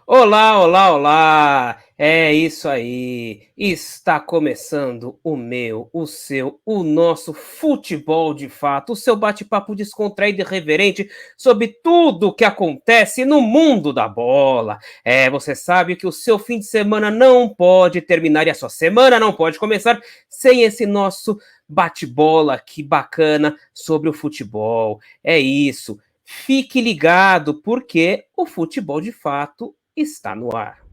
Olá, olá, olá! É isso aí! Está começando o meu, o seu, o nosso futebol de fato, o seu bate-papo descontraído e reverente sobre tudo o que acontece no mundo da bola. Você sabe que o seu fim de semana não pode terminar e a sua semana não pode começar sem esse nosso bate-bola aqui bacana sobre o futebol. É isso. Fique ligado, porque o futebol de fato está no ar.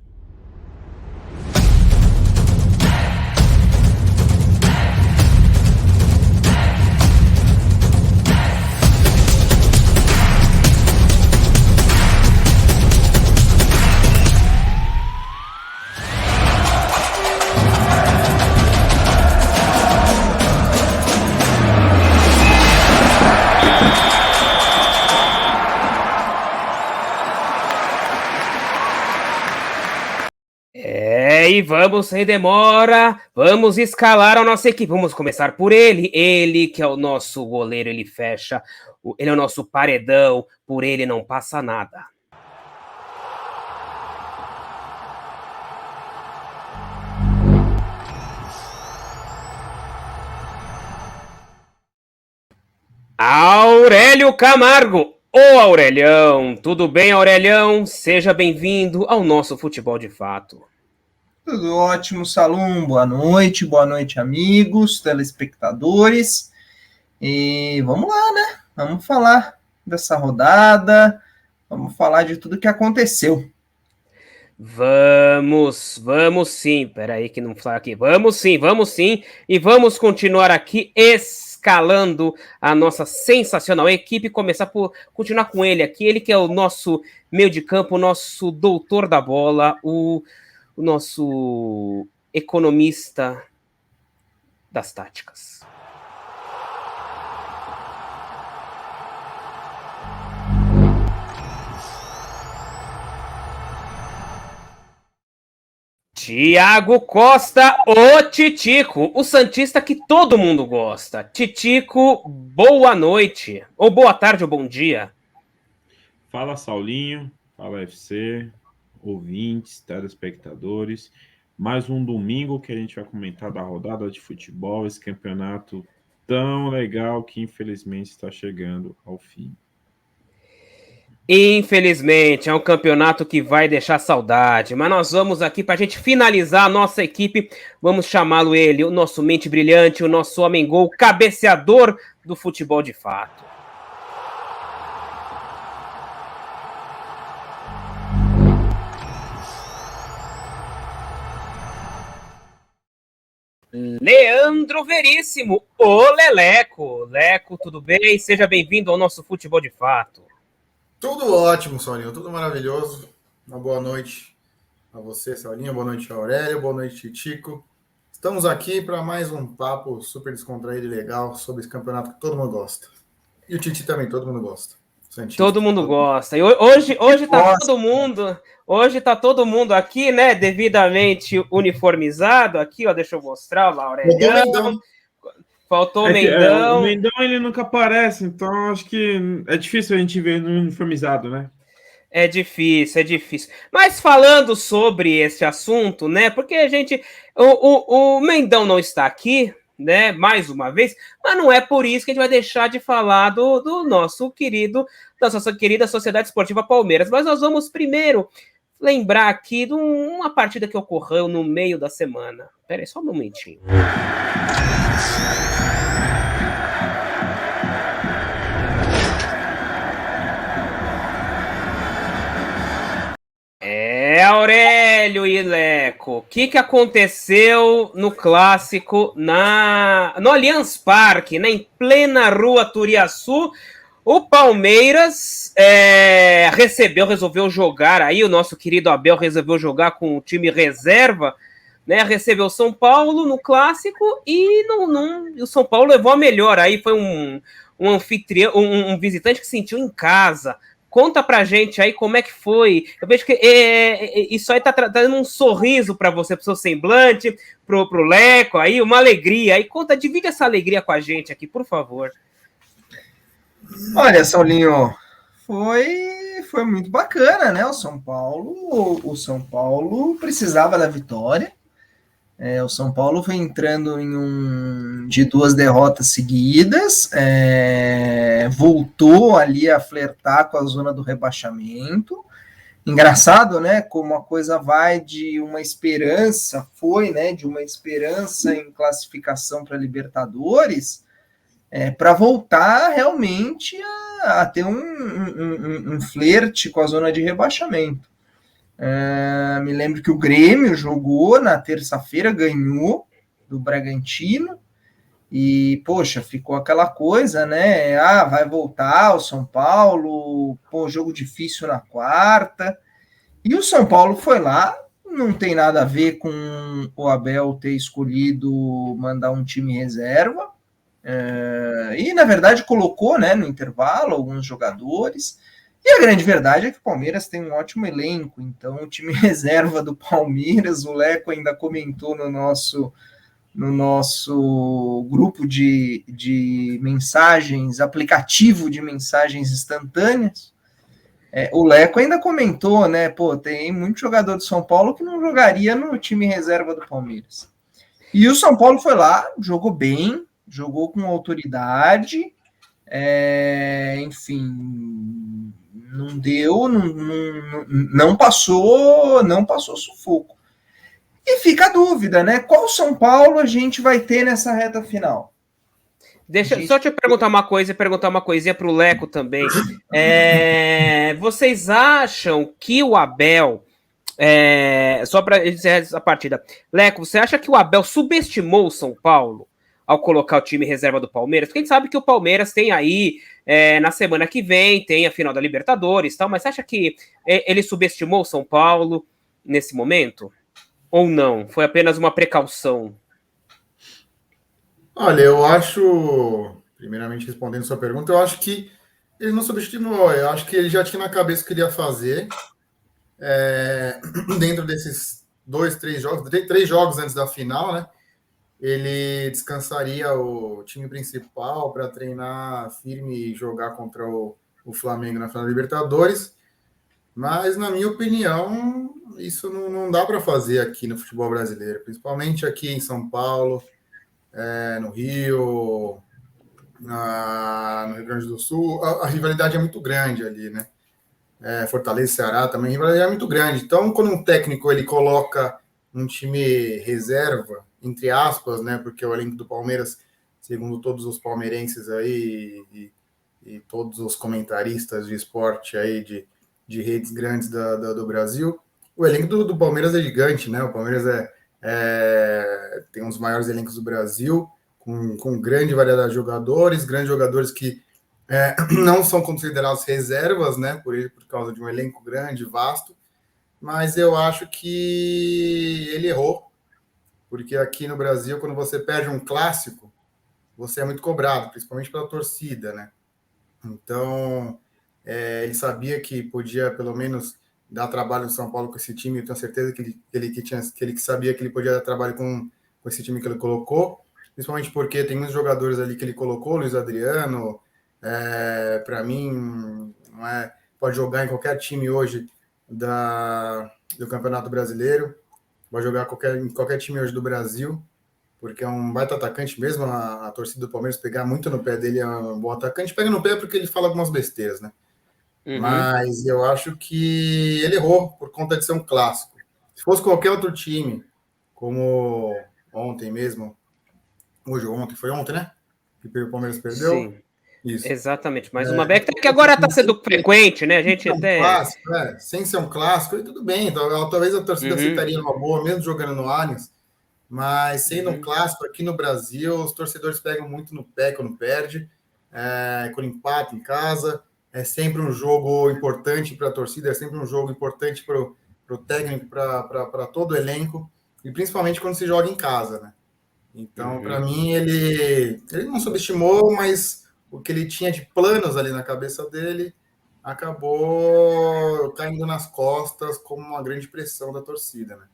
E vamos sem demora, vamos escalar a nossa equipe. Vamos começar por ele que é o nosso goleiro, ele fecha, ele é o nosso paredão, por ele não passa nada. Aurélio Camargo, ô Aurelião, tudo bem, Aurelião? Seja bem-vindo ao nosso futebol de fato. Tudo ótimo, Salum. Boa noite, amigos, telespectadores. E vamos lá, né? Vamos falar dessa rodada, vamos falar de tudo que aconteceu. Vamos sim. Peraí que não fala aqui. Vamos sim. E vamos continuar aqui escalando a nossa sensacional equipe. Continuar com ele aqui. Ele que é o nosso meio de campo, o nosso doutor da bola, o nosso economista das táticas. Tiago Costa, o Titico, o santista que todo mundo gosta. Titico, boa noite, ou boa tarde, ou bom dia. Fala, Saulinho, fala, FC, ouvintes, telespectadores. Mais um domingo que a gente vai comentar da rodada de futebol, esse campeonato tão legal que infelizmente está chegando ao fim. Infelizmente, é um campeonato que vai deixar saudade, mas nós vamos aqui para a gente finalizar a nossa equipe, vamos chamá-lo ele, o nosso mente brilhante, o nosso homem-gol, cabeceador do futebol de fato. Leandro Veríssimo, o Leleco. Leco, tudo bem? Seja bem-vindo ao nosso futebol de fato. Tudo ótimo, Saulinho, tudo maravilhoso. Uma boa noite a você, Saulinho, boa noite, Aurélio, boa noite, Tico. Estamos aqui para mais um papo super descontraído e legal sobre esse campeonato que todo mundo gosta. E o Titi também, todo mundo gosta. Santista, todo mundo gosta. E hoje tá todo mundo... Hoje tá todo mundo aqui, né, devidamente uniformizado. Aqui, ó, deixa eu mostrar, Aureliano. Faltou o Mendão. O Mendão, ele nunca aparece, então acho que é difícil a gente ver no uniformizado, né? É difícil. Mas falando sobre esse assunto, né, porque a gente... O Mendão não está aqui, né, mais uma vez, mas não é por isso que a gente vai deixar de falar do nosso querido, da nossa querida Sociedade Esportiva Palmeiras. Mas nós vamos primeiro lembrar aqui de uma partida que ocorreu no meio da semana. Pera aí, só um momentinho. Aurélio e Leco, o que aconteceu no clássico no Allianz Parque, né, em plena rua Turiaçu? O Palmeiras resolveu jogar aí, o nosso querido Abel resolveu jogar com o time reserva, né, recebeu o São Paulo no clássico e o São Paulo levou a melhor, aí foi um anfitrião, um visitante que sentiu em casa. Conta pra gente aí como é que foi. Eu vejo que isso aí tá dando um sorriso pra você, pro seu semblante, pro Leco, aí uma alegria. Aí divide essa alegria com a gente aqui, por favor. Olha, Saulinho, foi foi muito bacana, né? O São Paulo precisava da vitória. O São Paulo foi entrando de 2 derrotas seguidas, voltou ali a flertar com a zona do rebaixamento. Engraçado, né? Como a coisa vai de uma esperança, de uma esperança em classificação para Libertadores, para voltar realmente a ter um flerte com a zona de rebaixamento. Me lembro que o Grêmio jogou na terça-feira, ganhou do Bragantino, e, poxa, ficou aquela coisa, né? Vai voltar o São Paulo, jogo difícil na quarta. E o São Paulo foi lá, não tem nada a ver com o Abel ter escolhido mandar um time reserva. E, na verdade, colocou, né, no intervalo alguns jogadores. E a grande verdade é que o Palmeiras tem um ótimo elenco. Então, o time reserva do Palmeiras, o Leco ainda comentou no nosso grupo de mensagens, aplicativo de mensagens instantâneas, o Leco ainda comentou, né? Tem muito jogador do São Paulo que não jogaria no time reserva do Palmeiras. E o São Paulo foi lá, jogou bem, jogou com autoridade, enfim, não deu, não passou sufoco. E fica a dúvida, né? Qual São Paulo a gente vai ter nessa reta final? Deixa só te perguntar uma coisa e perguntar uma coisinha para o Leco também. Vocês acham que o Abel, só para encerrar essa partida, Leco, você acha que o Abel subestimou o São Paulo ao colocar o time reserva do Palmeiras? Porque a gente sabe que o Palmeiras tem aí, na semana que vem, tem a final da Libertadores, tal, mas você acha que ele subestimou o São Paulo nesse momento? Ou não? Foi apenas uma precaução? Olha, eu acho, primeiramente respondendo sua pergunta, eu acho que ele não subestimou, eu acho que ele já tinha na cabeça o que ele ia fazer dentro desses 3 jogos antes da final, né? Ele descansaria o time principal para treinar firme e jogar contra o Flamengo na final da Libertadores, mas, na minha opinião, isso não dá para fazer aqui no futebol brasileiro, principalmente aqui em São Paulo, no Rio, no Rio Grande do Sul. A rivalidade é muito grande ali, né? Fortaleza e Ceará também, a rivalidade é muito grande. Então, quando um técnico ele coloca um time reserva, entre aspas, né? Porque o elenco do Palmeiras, segundo todos os palmeirenses aí e todos os comentaristas de esporte aí de redes grandes do Brasil, o elenco do Palmeiras é gigante, né? O Palmeiras tem um dos maiores elencos do Brasil, com grande variedade de grandes jogadores que não são considerados reservas, né? Por causa de um elenco grande, vasto, mas eu acho que ele errou, porque aqui no Brasil, quando você perde um clássico, você é muito cobrado, principalmente pela torcida, né? Então, ele sabia que podia, pelo menos, dar trabalho no São Paulo com esse time. Eu tenho certeza que ele sabia que ele podia dar trabalho com esse time que ele colocou, principalmente porque tem muitos jogadores ali que ele colocou, Luiz Adriano, para mim, pode jogar em qualquer time hoje do Campeonato Brasileiro, pode jogar em qualquer time hoje do Brasil, porque é um baita atacante mesmo. A torcida do Palmeiras pegar muito no pé dele, é um bom atacante. Pega no pé porque ele fala algumas besteiras, né? Uhum. Mas eu acho que ele errou por conta de ser um clássico. Se fosse qualquer outro time, como ontem mesmo, foi ontem, né? Que o Palmeiras perdeu. Sim, isso. Exatamente. Mais uma vez, que agora está sendo frequente, né? A gente até... Clássico, sem ser um clássico, tudo bem. Talvez a torcida aceitaria uma boa, mesmo jogando no Allianz. Mas sendo um clássico aqui no Brasil, os torcedores pegam muito no pé quando perde, quando empata em casa. É sempre um jogo importante para a torcida, é sempre um jogo importante para o técnico, para todo o elenco, e principalmente quando se joga em casa, né? Então, para mim, ele não subestimou, mas o que ele tinha de planos ali na cabeça dele acabou caindo nas costas como uma grande pressão da torcida, né?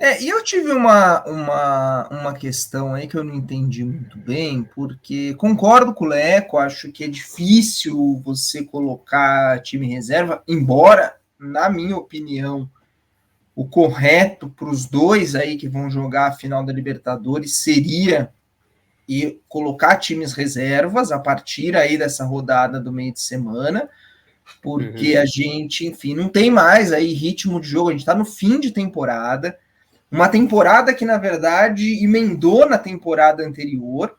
E eu tive uma questão aí que eu não entendi muito bem, porque concordo com o Leco, acho que é difícil você colocar time reserva, embora, na minha opinião, o correto para os dois aí que vão jogar a final da Libertadores seria colocar times reservas a partir aí dessa rodada do meio de semana, porque a gente, enfim, não tem mais aí ritmo de jogo, a gente está no fim de temporada, uma temporada que, na verdade, emendou na temporada anterior.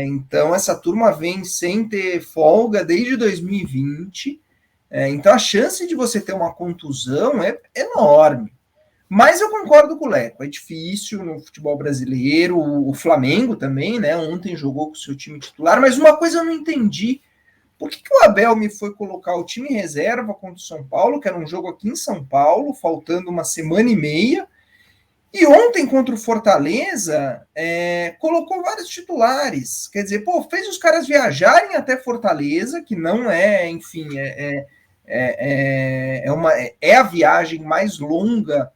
Então, essa turma vem sem ter folga desde 2020. Então, a chance de você ter uma contusão é enorme. Mas eu concordo com o Leco, é difícil no futebol brasileiro. O Flamengo também, né? Ontem jogou com o seu time titular, mas uma coisa eu não entendi. Por que o Abel me foi colocar o time reserva contra o São Paulo, que era um jogo aqui em São Paulo, faltando uma semana e meia, e ontem contra o Fortaleza, colocou vários titulares. Quer dizer, fez os caras viajarem até Fortaleza, que não é, enfim, é a viagem mais longa,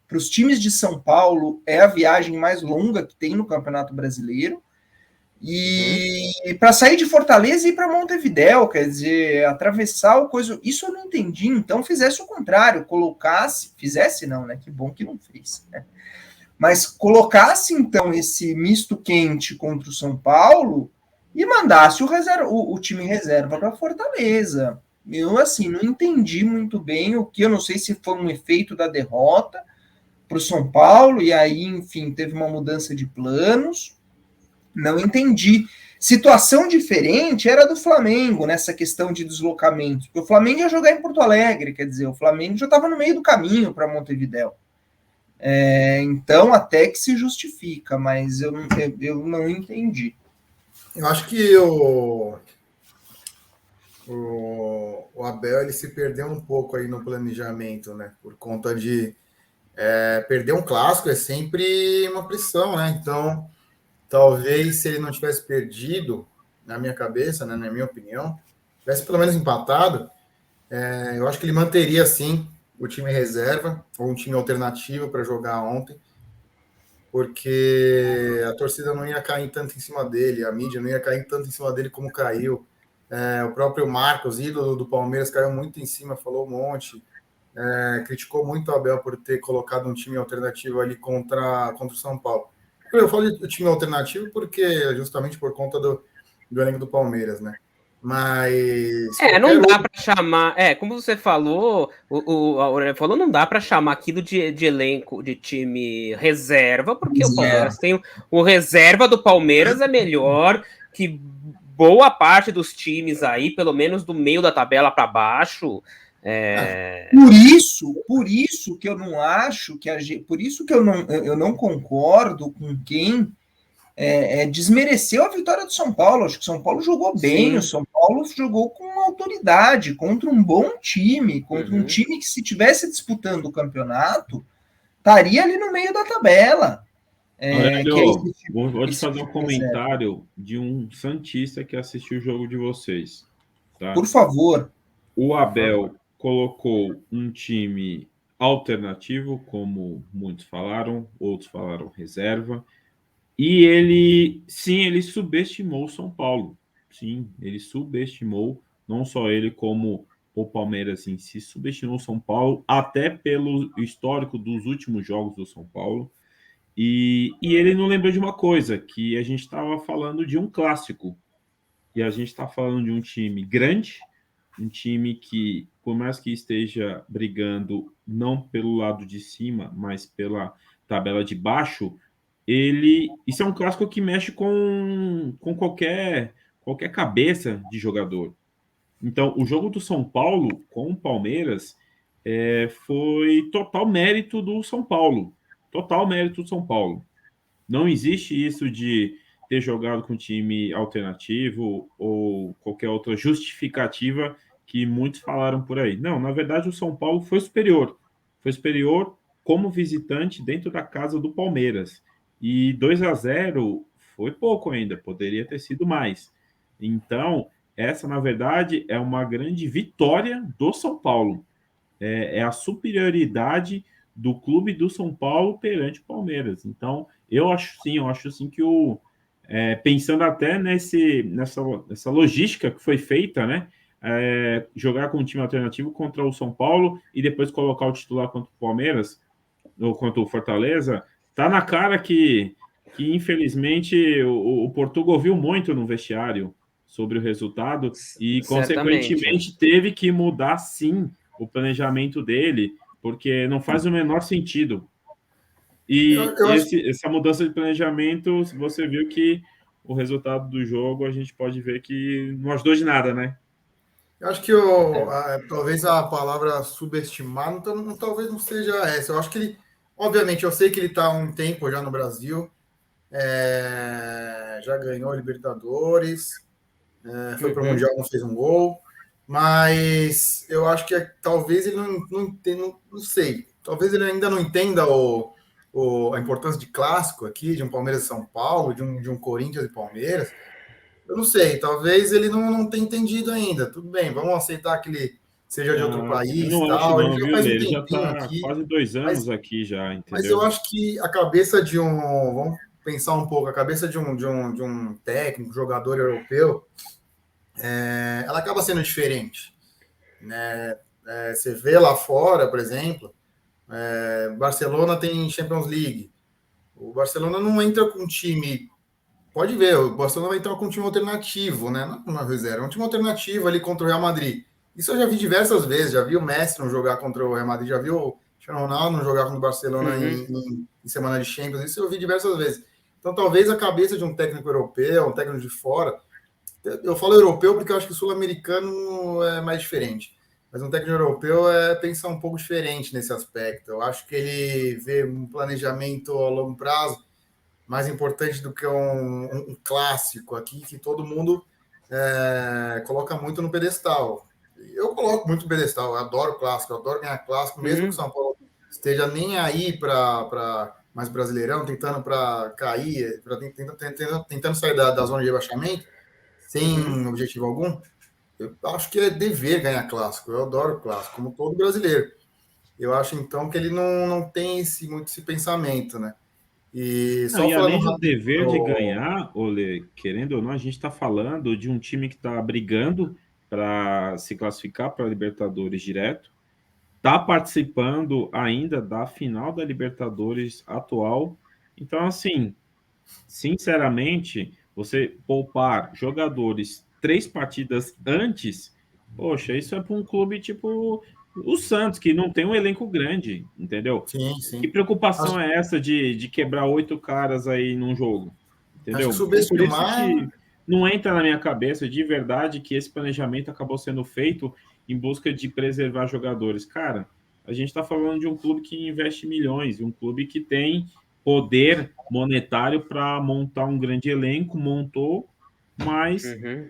para os times de São Paulo, é a viagem mais longa que tem no Campeonato Brasileiro. E para sair de Fortaleza e ir para Montevidéu, quer dizer, atravessar o coisa. Isso eu não entendi. Então fizesse o contrário, fizesse não, né? Que bom que não fez. Né? Mas colocasse então esse misto quente contra o São Paulo e mandasse o time reserva para Fortaleza. Eu assim não entendi muito bem o que, eu não sei se foi um efeito da derrota para o São Paulo e aí, enfim, teve uma mudança de planos. Não entendi. Situação diferente era do Flamengo nessa questão de deslocamento. Porque o Flamengo ia jogar em Porto Alegre, quer dizer, o Flamengo já estava no meio do caminho para Montevidéu. Então, até que se justifica, mas eu não entendi. Eu acho que o Abel ele se perdeu um pouco aí no planejamento, né? Por conta de perder um clássico é sempre uma pressão, né? Então, talvez se ele não tivesse perdido, na minha cabeça, né, na minha opinião, tivesse pelo menos empatado, eu acho que ele manteria, sim, o time reserva, ou um time alternativo para jogar ontem, porque a torcida não ia cair tanto em cima dele, a mídia não ia cair tanto em cima dele como caiu. O próprio Marcos, ídolo do Palmeiras, caiu muito em cima, falou um monte, criticou muito o Abel por ter colocado um time alternativo ali contra o São Paulo. Eu falo de time alternativo porque justamente por conta do elenco do Palmeiras, né? Mas não dá para chamar, como você falou, o Aurélio falou, não dá para chamar aquilo de elenco de time reserva, porque o Palmeiras tem o reserva do Palmeiras é melhor que boa parte dos times aí, pelo menos do meio da tabela para baixo. Por isso que eu não acho por isso que eu não concordo com quem desmereceu a vitória do São Paulo. Acho que o São Paulo jogou bem. Sim. O São Paulo jogou com autoridade contra um bom time, contra um time que, se tivesse disputando o campeonato, estaria ali no meio da tabela. Vou te fazer um comentário de um santista que assistiu o jogo de vocês. Tá? Por favor. O Abel colocou um time alternativo, como muitos falaram, outros falaram reserva. E ele subestimou o São Paulo. Sim, ele subestimou, não só ele, como o Palmeiras em si, subestimou o São Paulo, até pelo histórico dos últimos jogos do São Paulo. E ele não lembrou de uma coisa, que a gente estava falando de um clássico. E a gente está falando de um time grande, um time que, por mais que esteja brigando não pelo lado de cima, mas pela tabela de baixo, isso é um clássico que mexe com qualquer cabeça de jogador. Então, o jogo do São Paulo com o Palmeiras foi total mérito do São Paulo. Total mérito do São Paulo. Não existe isso de ter jogado com time alternativo ou qualquer outra justificativa que muitos falaram por aí. Não, na verdade, o São Paulo foi superior. Foi superior como visitante dentro da casa do Palmeiras. E 2-0 foi pouco ainda, poderia ter sido mais. Então, essa, na verdade, é uma grande vitória do São Paulo. É a superioridade do clube do São Paulo perante o Palmeiras. Então, eu acho sim que pensando até nessa logística que foi feita, né? Jogar com um time alternativo contra o São Paulo e depois colocar o titular contra o Palmeiras ou contra o Fortaleza, tá na cara que infelizmente o Portugal viu muito no vestiário sobre o resultado e, Certamente. consequentemente, teve que mudar, sim, o planejamento dele, porque não faz o menor sentido. E Eu acho, essa mudança de planejamento, você viu que o resultado do jogo, a gente pode ver que não ajudou de nada, né? eu acho que talvez a palavra subestimar talvez não seja essa. Eu acho que ele, obviamente, eu sei que ele está há um tempo já no Brasil, já ganhou Libertadores, foi para o Mundial, não fez um gol, mas eu acho que talvez ele não entenda, não sei, talvez ele ainda não entenda a importância de clássico aqui, de um Palmeiras e São Paulo, de um Corinthians e Palmeiras. Eu não sei, talvez ele não tenha entendido ainda. Tudo bem, vamos aceitar que ele seja de outro Eu país, não acho tal. Ele não, já viu, faz Lê? um Ele já tempinho está aqui, quase 2 anos mas, aqui já, mas eu entendeu? acho que a cabeça de um, vamos pensar um pouco, a cabeça de um técnico, jogador europeu, ela acaba sendo diferente, né? Você vê lá fora, por exemplo, Barcelona tem Champions League. O Barcelona não entra com um time. Pode ver, o Barcelona vai entrar com um time alternativo, né? Não uma reserva, é um time alternativo ali contra o Real Madrid. Isso eu já vi diversas vezes, já vi o Messi não jogar contra o Real Madrid, já vi o Cristiano Ronaldo não jogar contra o Barcelona Uhum. em semana de Champions, isso eu vi diversas vezes. Então talvez a cabeça de um técnico europeu, um técnico de fora, eu falo europeu porque eu acho que o sul-americano é mais diferente, mas um técnico europeu pensa um pouco diferente nesse aspecto. Eu acho que ele vê um planejamento a longo prazo mais importante do que um clássico aqui que todo mundo coloca muito no pedestal. Eu coloco muito no pedestal, eu adoro clássico, eu adoro ganhar clássico, mesmo que o Uhum. São Paulo esteja nem aí para mais Brasileirão, tentando para cair, tentando sair da zona de rebaixamento, Uhum. sem objetivo algum. Eu acho que é dever ganhar clássico, eu adoro clássico, como todo brasileiro. Eu acho então que ele não tem muito esse pensamento, né? E Não, só e falando além do rapidinho, dever de ganhar, Olê, querendo ou não, a gente está falando de um time que está brigando para se classificar para a Libertadores direto, está participando ainda da final da Libertadores atual. Então, assim, sinceramente, você poupar jogadores 3 partidas antes, poxa, isso é para um clube tipo o Santos, que não tem um elenco grande, entendeu? sim, Que sim. preocupação Acho, é essa de quebrar 8 caras aí num jogo? acho que Entendeu? Então, por isso subestimar. que não entra na minha cabeça de verdade que esse planejamento acabou sendo feito em busca de preservar jogadores. Cara, a gente está falando de um clube que investe milhões, um clube que tem poder monetário para montar um grande elenco, montou, mas Uhum.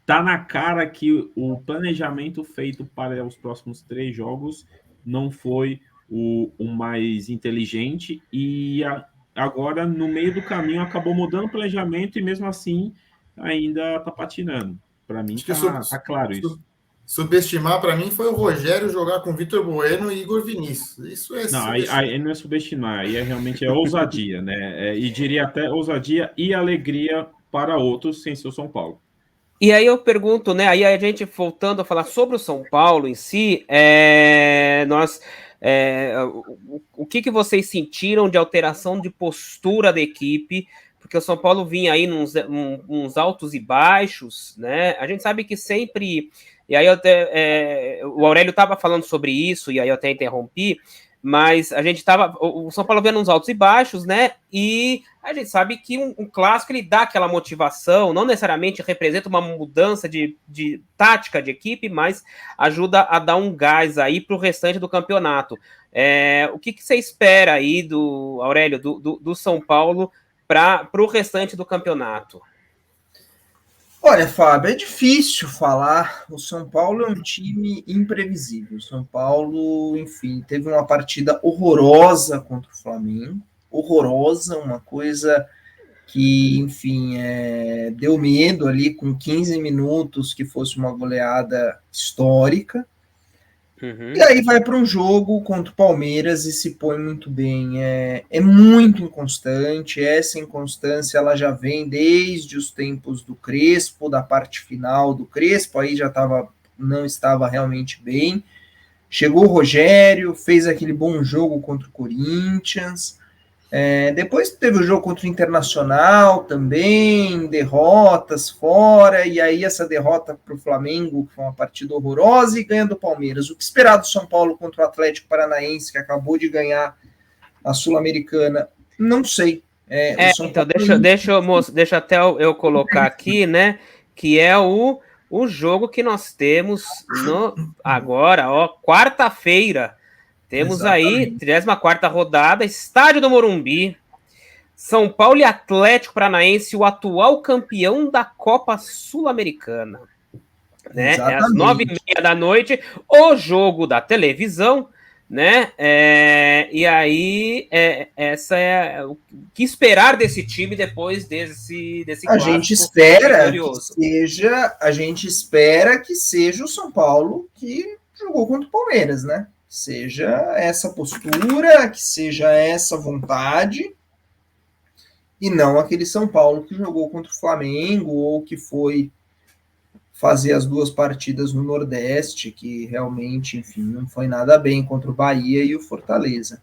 tá na cara que o planejamento feito para os próximos 3 jogos não foi o mais inteligente e agora, no meio do caminho, acabou mudando o planejamento e mesmo assim ainda tá patinando. Para mim Acho que tá claro isso. subestimar para mim foi o Rogério jogar com Vitor Bueno e Igor Vinícius. Isso é Não, subestimar. aí não é subestimar, aí realmente ousadia, né? E diria até ousadia e alegria para outros sem ser o São Paulo. E aí eu pergunto, né? Aí a gente voltando a falar sobre o São Paulo em si, o que vocês sentiram de alteração de postura da equipe? Porque o São Paulo vinha aí uns altos e baixos, né? A gente sabe que sempre. E aí o Aurélio estava falando sobre isso, e aí eu até interrompi, mas a gente estava. O São Paulo vendo uns altos e baixos, né? E a gente sabe que um clássico ele dá aquela motivação, não necessariamente representa uma mudança de tática de equipe, mas ajuda a dar um gás aí para o restante do campeonato. O que você espera aí do Aurélio, do São Paulo para o restante do campeonato? Olha, Fábio, é difícil falar. O São Paulo é um time imprevisível. O São Paulo, enfim, teve uma partida horrorosa contra o Flamengo. Horrorosa, uma coisa que, enfim, deu medo ali com 15 minutos que fosse uma goleada histórica. E aí vai para um jogo contra o Palmeiras e se põe muito bem. É muito inconstante. Essa inconstância ela já vem desde os tempos do Crespo, da parte final do Crespo, aí não estava realmente bem. Chegou o Rogério, fez aquele bom jogo contra o Corinthians. Depois teve o jogo contra o Internacional também, derrotas fora, e aí essa derrota para o Flamengo, que foi uma partida horrorosa, e ganha do Palmeiras. O que esperar do São Paulo contra o Atlético Paranaense, que acabou de ganhar a Sul-Americana? Não sei. Então, deixa até eu colocar aqui, né, que é o jogo que nós temos agora, quarta-feira. Temos aí, 34ª rodada, Estádio do Morumbi, São Paulo e Atlético Paranaense, o atual campeão da Copa Sul-Americana. Né? É às 9h30 da noite, o jogo da televisão, né? E aí, essa é o que esperar desse time depois desse a gente espera que seja o São Paulo que jogou contra o Palmeiras, né? Seja essa postura, que seja essa vontade, e não aquele São Paulo que jogou contra o Flamengo ou que foi fazer as 2 partidas no Nordeste, que realmente, enfim, não foi nada bem contra o Bahia e o Fortaleza.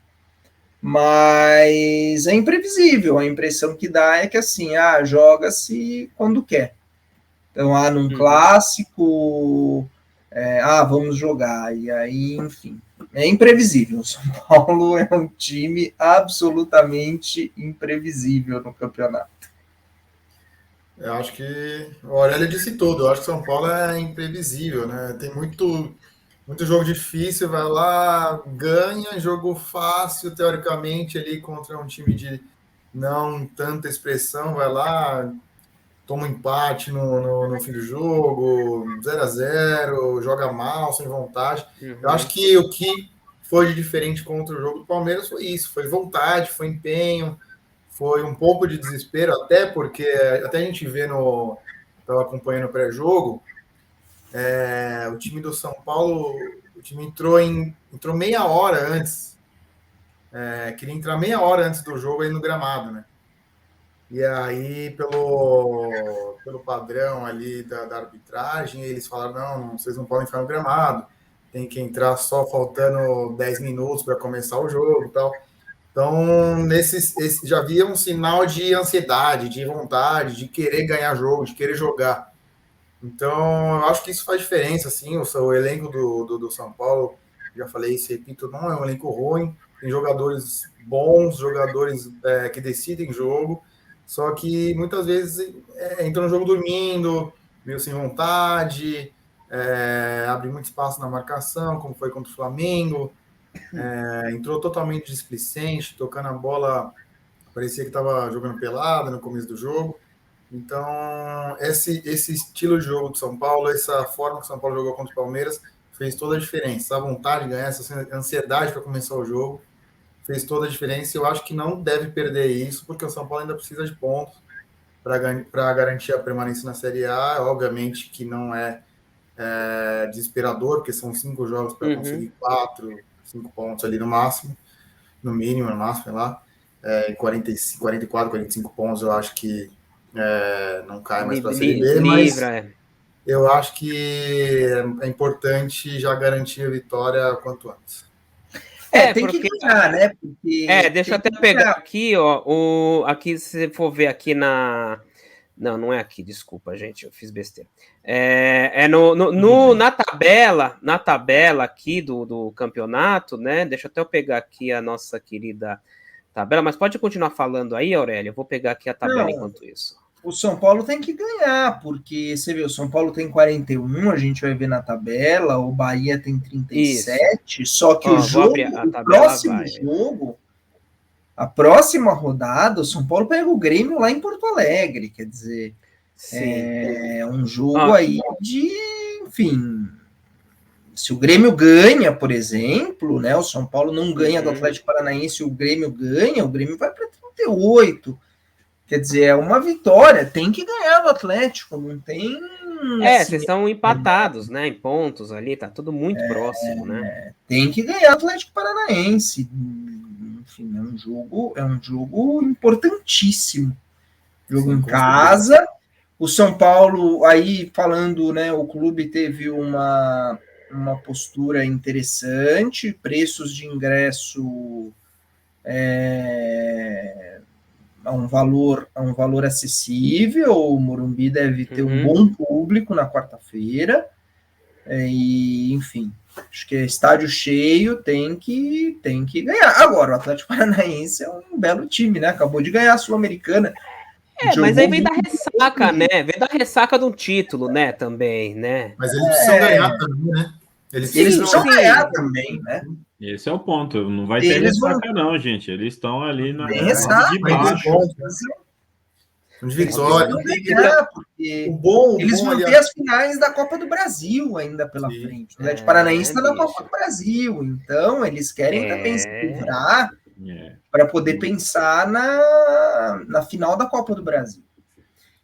Mas é imprevisível, a impressão que dá é que assim, joga-se quando quer. Então, num clássico, vamos jogar, e aí, enfim, é imprevisível. O São Paulo é um time absolutamente imprevisível no campeonato. Eu acho que o Aurélio disse tudo. Eu acho que São Paulo é imprevisível, né? Tem muito jogo difícil, vai lá, ganha, jogo fácil, teoricamente, ali contra um time de não tanta expressão, vai lá, toma um empate no fim do jogo, 0-0, joga mal, sem vontade. Eu acho que o que foi de diferente contra o jogo do Palmeiras foi isso, foi vontade, foi empenho, foi um pouco de desespero, até porque até a gente vê estava acompanhando o pré-jogo, o time do São Paulo, o time entrou meia hora antes, queria entrar meia hora antes do jogo aí no gramado, né? E aí, pelo padrão ali da arbitragem, eles falaram, não, vocês não podem ficar no gramado, tem que entrar só faltando 10 minutos para começar o jogo e tal. Então, já havia um sinal de ansiedade, de vontade, de querer ganhar jogo, de querer jogar. Então, eu acho que isso faz diferença, assim, o elenco do São Paulo, já falei isso, repito, não é um elenco ruim, tem jogadores bons, jogadores que decidem jogo, só que muitas vezes entra no jogo dormindo, meio sem vontade, abre muito espaço na marcação, como foi contra o Flamengo, entrou totalmente displicente, tocando a bola, parecia que estava jogando pelada no começo do jogo. Então, esse estilo de jogo do São Paulo, essa forma que o São Paulo jogou contra o Palmeiras, fez toda a diferença. A vontade de ganhar, essa ansiedade para começar o jogo, fez toda a diferença. Eu acho que não deve perder isso, porque o São Paulo ainda precisa de pontos para garantir a permanência na Série A. Obviamente que não é desesperador, porque são 5 jogos para conseguir 5 pontos ali no máximo, no mínimo, no máximo, sei lá. 44, 45 pontos, eu acho que não cai mais para a Série B, mas eu acho que é importante já garantir a vitória quanto antes. Tem que ganhar, né? Porque deixa eu até pegar aqui, aqui, se você for ver aqui não é aqui, desculpa, gente, eu fiz besteira. Na tabela aqui do campeonato, né? Deixa até eu pegar aqui a nossa querida tabela, mas pode continuar falando aí, Aurélio, eu vou pegar aqui a tabela enquanto isso. O São Paulo tem que ganhar, porque você vê, o São Paulo tem 41, a gente vai ver na tabela, o Bahia tem 37, isso. Só que a próxima rodada, o São Paulo pega o Grêmio lá em Porto Alegre, quer dizer, é um jogo aí de, enfim, se o Grêmio ganha, por exemplo, né, o São Paulo não ganha do Atlético Paranaense, o Grêmio ganha, o Grêmio vai para 38, quer dizer, é uma vitória, tem que ganhar do Atlético, não tem assim, vocês estão empatados, né? Em pontos ali, tá tudo muito próximo, né? tem que ganhar o Atlético Paranaense. Enfim, é um jogo importantíssimo. Jogo Sim, em com certeza. casa. O São Paulo, aí falando, né? O clube teve uma postura interessante, preços de ingresso a um valor acessível. O Morumbi deve ter um bom público na quarta-feira. E, enfim, acho que é estádio cheio, tem que ganhar. Agora, o Atlético Paranaense é um belo time, né? Acabou de ganhar a Sul-Americana. Mas aí vem da ressaca, né? Vem da ressaca de um título, né? Também, né? Mas eles precisam ganhar também, né? Eles precisam sim. ganhar também, né? Esse é o ponto. Não vai ter Eles ressaca, não, gente. Eles estão ali na Tem parte ressaca, de baixo. de Eles vitória. precisam ganhar, porque eles vão ter as finais da Copa do Brasil ainda pela frente. O Atlético Paranaense está na Copa do Brasil, então eles querem também se livrar para poder pensar na final da Copa do Brasil.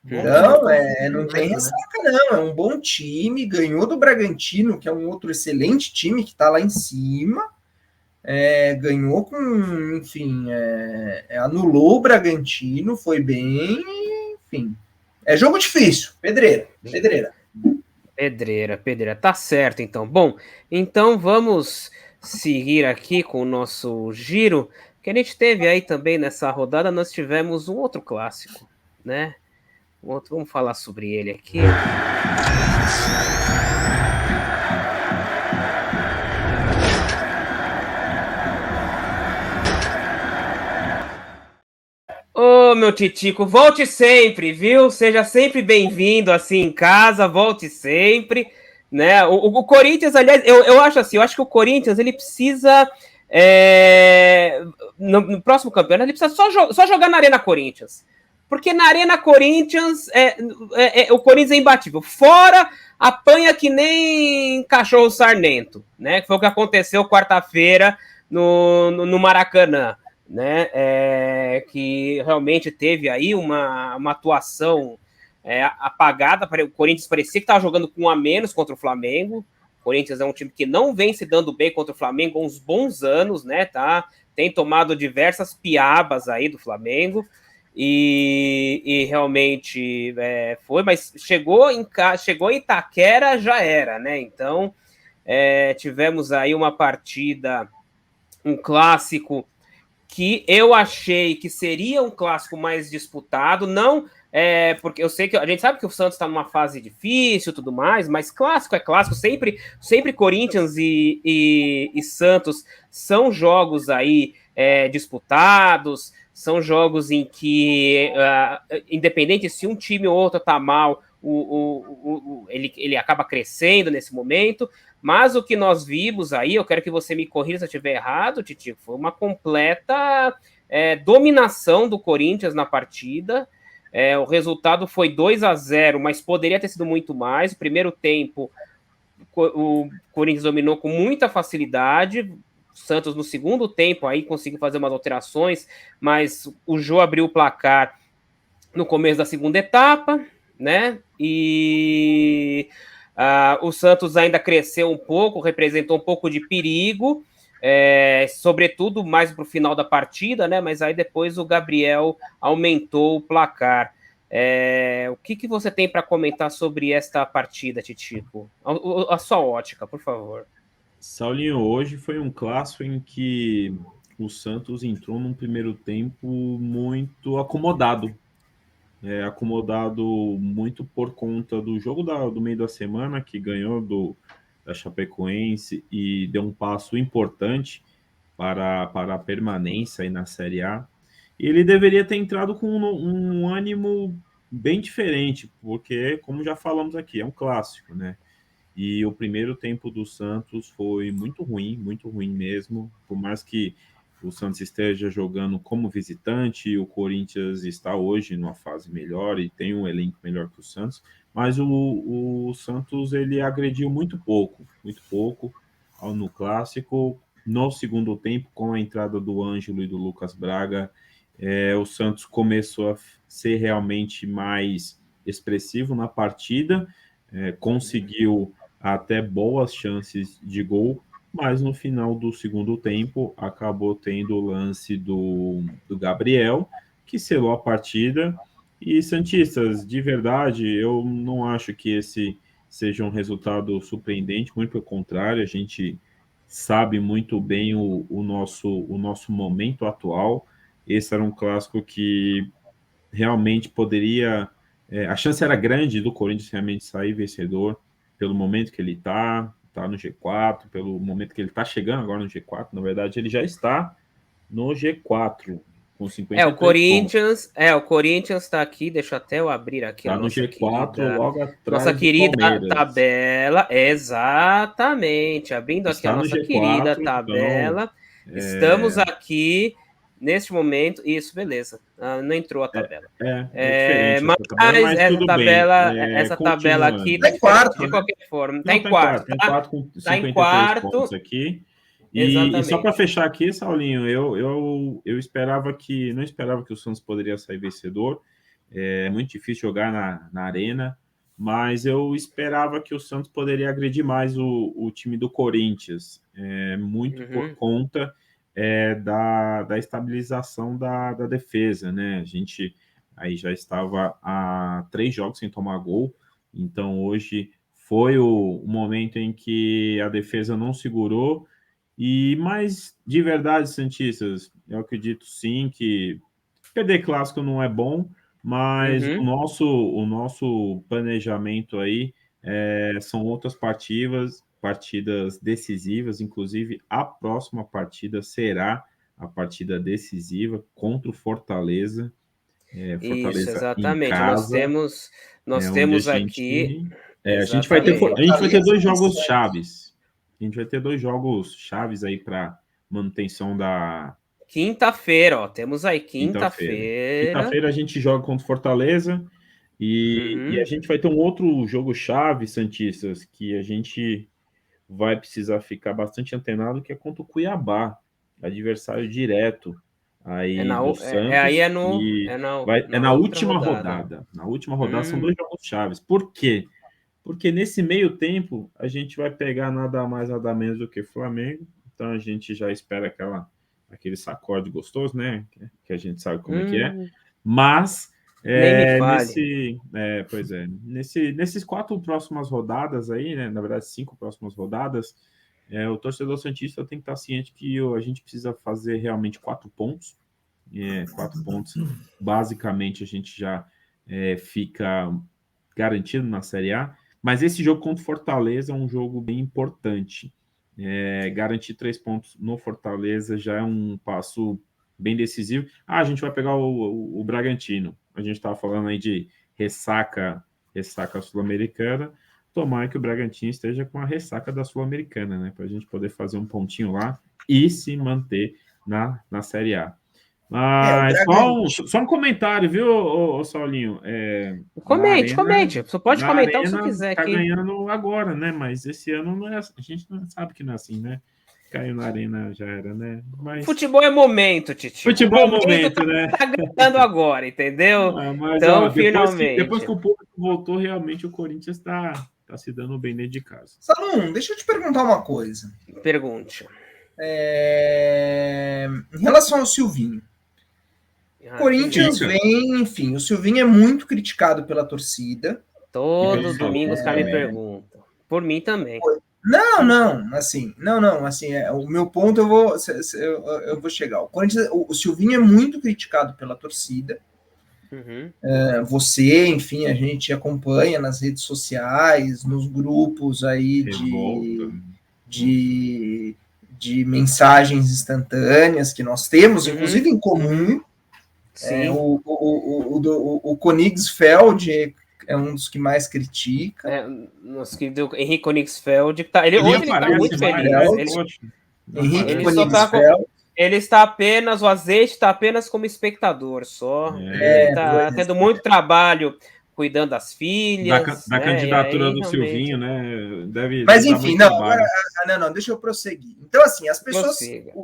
Então, não tem ressaca, não. É um bom time, ganhou do Bragantino, que é um outro excelente time que está lá em cima. Ganhou com, enfim, anulou o Bragantino, foi bem, enfim. É jogo difícil, pedreira. Pedreira, tá certo, então. Bom, então vamos seguir aqui com o nosso giro, que a gente teve aí também nessa rodada, nós tivemos um outro clássico, né? Vamos falar sobre ele aqui. Ô, meu titico, volte sempre, viu? Seja sempre bem-vindo, assim, em casa, volte sempre, né? O Corinthians, aliás, eu acho assim, eu acho que o Corinthians, ele precisa, no próximo campeonato, ele precisa só jogar na Arena Corinthians. Porque na Arena Corinthians, o Corinthians é imbatível. Fora, apanha que nem cachorro sarnento, né? Que foi o que aconteceu quarta-feira no Maracanã, né? Que realmente teve aí uma atuação apagada. O Corinthians parecia que estava jogando com um a menos contra o Flamengo. O Corinthians é um time que não vem se dando bem contra o Flamengo há uns bons anos, né? Tem tomado diversas piabas aí do Flamengo. E realmente foi, mas chegou em Itaquera, já era, né? Então tivemos aí uma partida, um clássico que eu achei que seria um clássico mais disputado, não porque eu sei que a gente sabe que o Santos está numa fase difícil e tudo mais, mas clássico é clássico, sempre Corinthians e Santos são jogos aí disputados, são jogos em que, independente se um time ou outro tá mal, ele acaba crescendo nesse momento. Mas o que nós vimos aí, eu quero que você me corrija se eu estiver errado, Titi, foi uma completa dominação do Corinthians na partida. O resultado foi 2-0, mas poderia ter sido muito mais. O primeiro tempo, o Corinthians dominou com muita facilidade. O Santos, no segundo tempo, aí conseguiu fazer umas alterações, mas o Jô abriu o placar no começo da segunda etapa, né? E o Santos ainda cresceu um pouco, representou um pouco de perigo, sobretudo mais para o final da partida, né? Mas aí depois o Gabriel aumentou o placar. O que você tem para comentar sobre esta partida, Titico? A sua ótica, por favor. Saulinho, hoje foi um clássico em que o Santos entrou num primeiro tempo muito acomodado. Acomodado muito por conta do jogo do meio da semana, que ganhou da Chapecoense e deu um passo importante para a permanência aí na Série A. E ele deveria ter entrado com um ânimo bem diferente, porque, como já falamos aqui, é um clássico, né? E o primeiro tempo do Santos foi muito ruim mesmo. Por mais que o Santos esteja jogando como visitante, e o Corinthians está hoje numa fase melhor e tem um elenco melhor que o Santos, mas o Santos ele agrediu muito pouco no clássico. No segundo tempo, com a entrada do Ângelo e do Lucas Braga, o Santos começou a ser realmente mais expressivo na partida. conseguiu até boas chances de gol, mas no final do segundo tempo acabou tendo o lance do Gabriel, que selou a partida. E Santistas, de verdade, eu não acho que esse seja um resultado surpreendente, muito pelo contrário, a gente sabe muito bem o nosso momento atual. Esse era um clássico que realmente poderia. A chance era grande do Corinthians realmente sair vencedor, pelo momento que ele está no G4, pelo momento que ele está chegando agora no G4. Na verdade, ele já está no G4, com 53 pontos. O Corinthians está aqui, deixa até eu abrir aqui Está a no G4, logo nossa atrás do querida Palmeiras. tabela, exatamente, abrindo aqui Está a no nossa G4, querida então, tabela, estamos aqui neste momento, isso, beleza, não entrou a tabela. É diferente Mas essa tabela, mas essa tudo tabela, bem. essa tabela Continuando. aqui Tá tá em quarto, de né? qualquer forma, Não, tá em quarto, tem tá? quarto com Tá em 53 quarto, pontos aqui. E exatamente. só para fechar aqui, Saulinho, eu esperava que. Não esperava que o Santos poderia sair vencedor. É muito difícil jogar na arena, mas eu esperava que o Santos poderia agredir mais o time do Corinthians, muito por conta da estabilização da defesa, né? A gente aí já estava há 3 jogos sem tomar gol, então hoje foi o momento em que a defesa não segurou. Mas de verdade, Santistas, eu acredito sim que perder clássico não é bom, mas o nosso planejamento aí são outras partidas decisivas, inclusive a próxima partida será a partida decisiva contra o Fortaleza. Isso, Fortaleza em exatamente. casa, Nós onde temos aqui. a gente vai ter Fortaleza 2 jogos bastante. chaves. A gente vai ter 2 jogos chaves aí para manutenção da Quinta-feira, ó. Temos aí quinta-feira. quinta-feira. Quinta-feira a gente joga contra o Fortaleza e a gente vai ter um outro jogo chave, Santistas, que a gente vai precisar ficar bastante antenado, que é contra o Cuiabá, adversário direto aí do Santos. É na última rodada. Na última rodada são 2 jogos chaves. Por quê? Porque nesse meio tempo a gente vai pegar nada mais, nada menos do que Flamengo. Então a gente já espera aquele sacode gostoso, né? Que a gente sabe como é que é. Mas nem me fale. nesses 4 próximas rodadas aí, né? Na verdade, 5 próximas rodadas, o torcedor santista tem que estar ciente que a gente precisa fazer realmente 4 pontos. 4 pontos, basicamente, a gente já fica garantido na Série A. Mas esse jogo contra o Fortaleza é um jogo bem importante. Garantir 3 pontos no Fortaleza já é um passo bem decisivo. A gente vai pegar o Bragantino. A gente estava falando aí de ressaca sul-americana. Tomara que o Bragantino esteja com a ressaca da Sul-Americana, né? Para a gente poder fazer um pontinho lá e se manter na Série A. Mas só um comentário, viu, Saulinho? Comente. Você pode comentar o que você quiser tá aqui. Ganhando agora, né? Mas esse ano não é, a gente não sabe que não é assim, né? Caiu na arena já era, né? Mas... Futebol é momento, Titi. Futebol é momento, né? Tá ganhando agora, entendeu? Mas, então, finalmente. Depois que o público voltou, realmente o Corinthians tá se dando bem dentro de casa. Salum, deixa eu te perguntar uma coisa. Pergunte. Em relação ao Silvinho. Corinthians vem, enfim, o Silvinho é muito criticado pela torcida. Todos os domingos os caras me perguntam. Por mim também. Não, o meu ponto eu vou chegar. O Silvinho é muito criticado pela torcida. Você, enfim, a gente acompanha nas redes sociais, nos grupos aí de mensagens instantâneas que nós temos, inclusive em comum. O Königsfeld é um dos que mais critica. Nosso querido Henrique Königsfeld. Hoje ele está muito feliz. Ele está apenas, o azeite está apenas como espectador só. Ele está tendo muito trabalho cuidando das filhas. Da candidatura do Silvinho, né? Mas enfim, não, deixa eu prosseguir. Então, assim, as pessoas,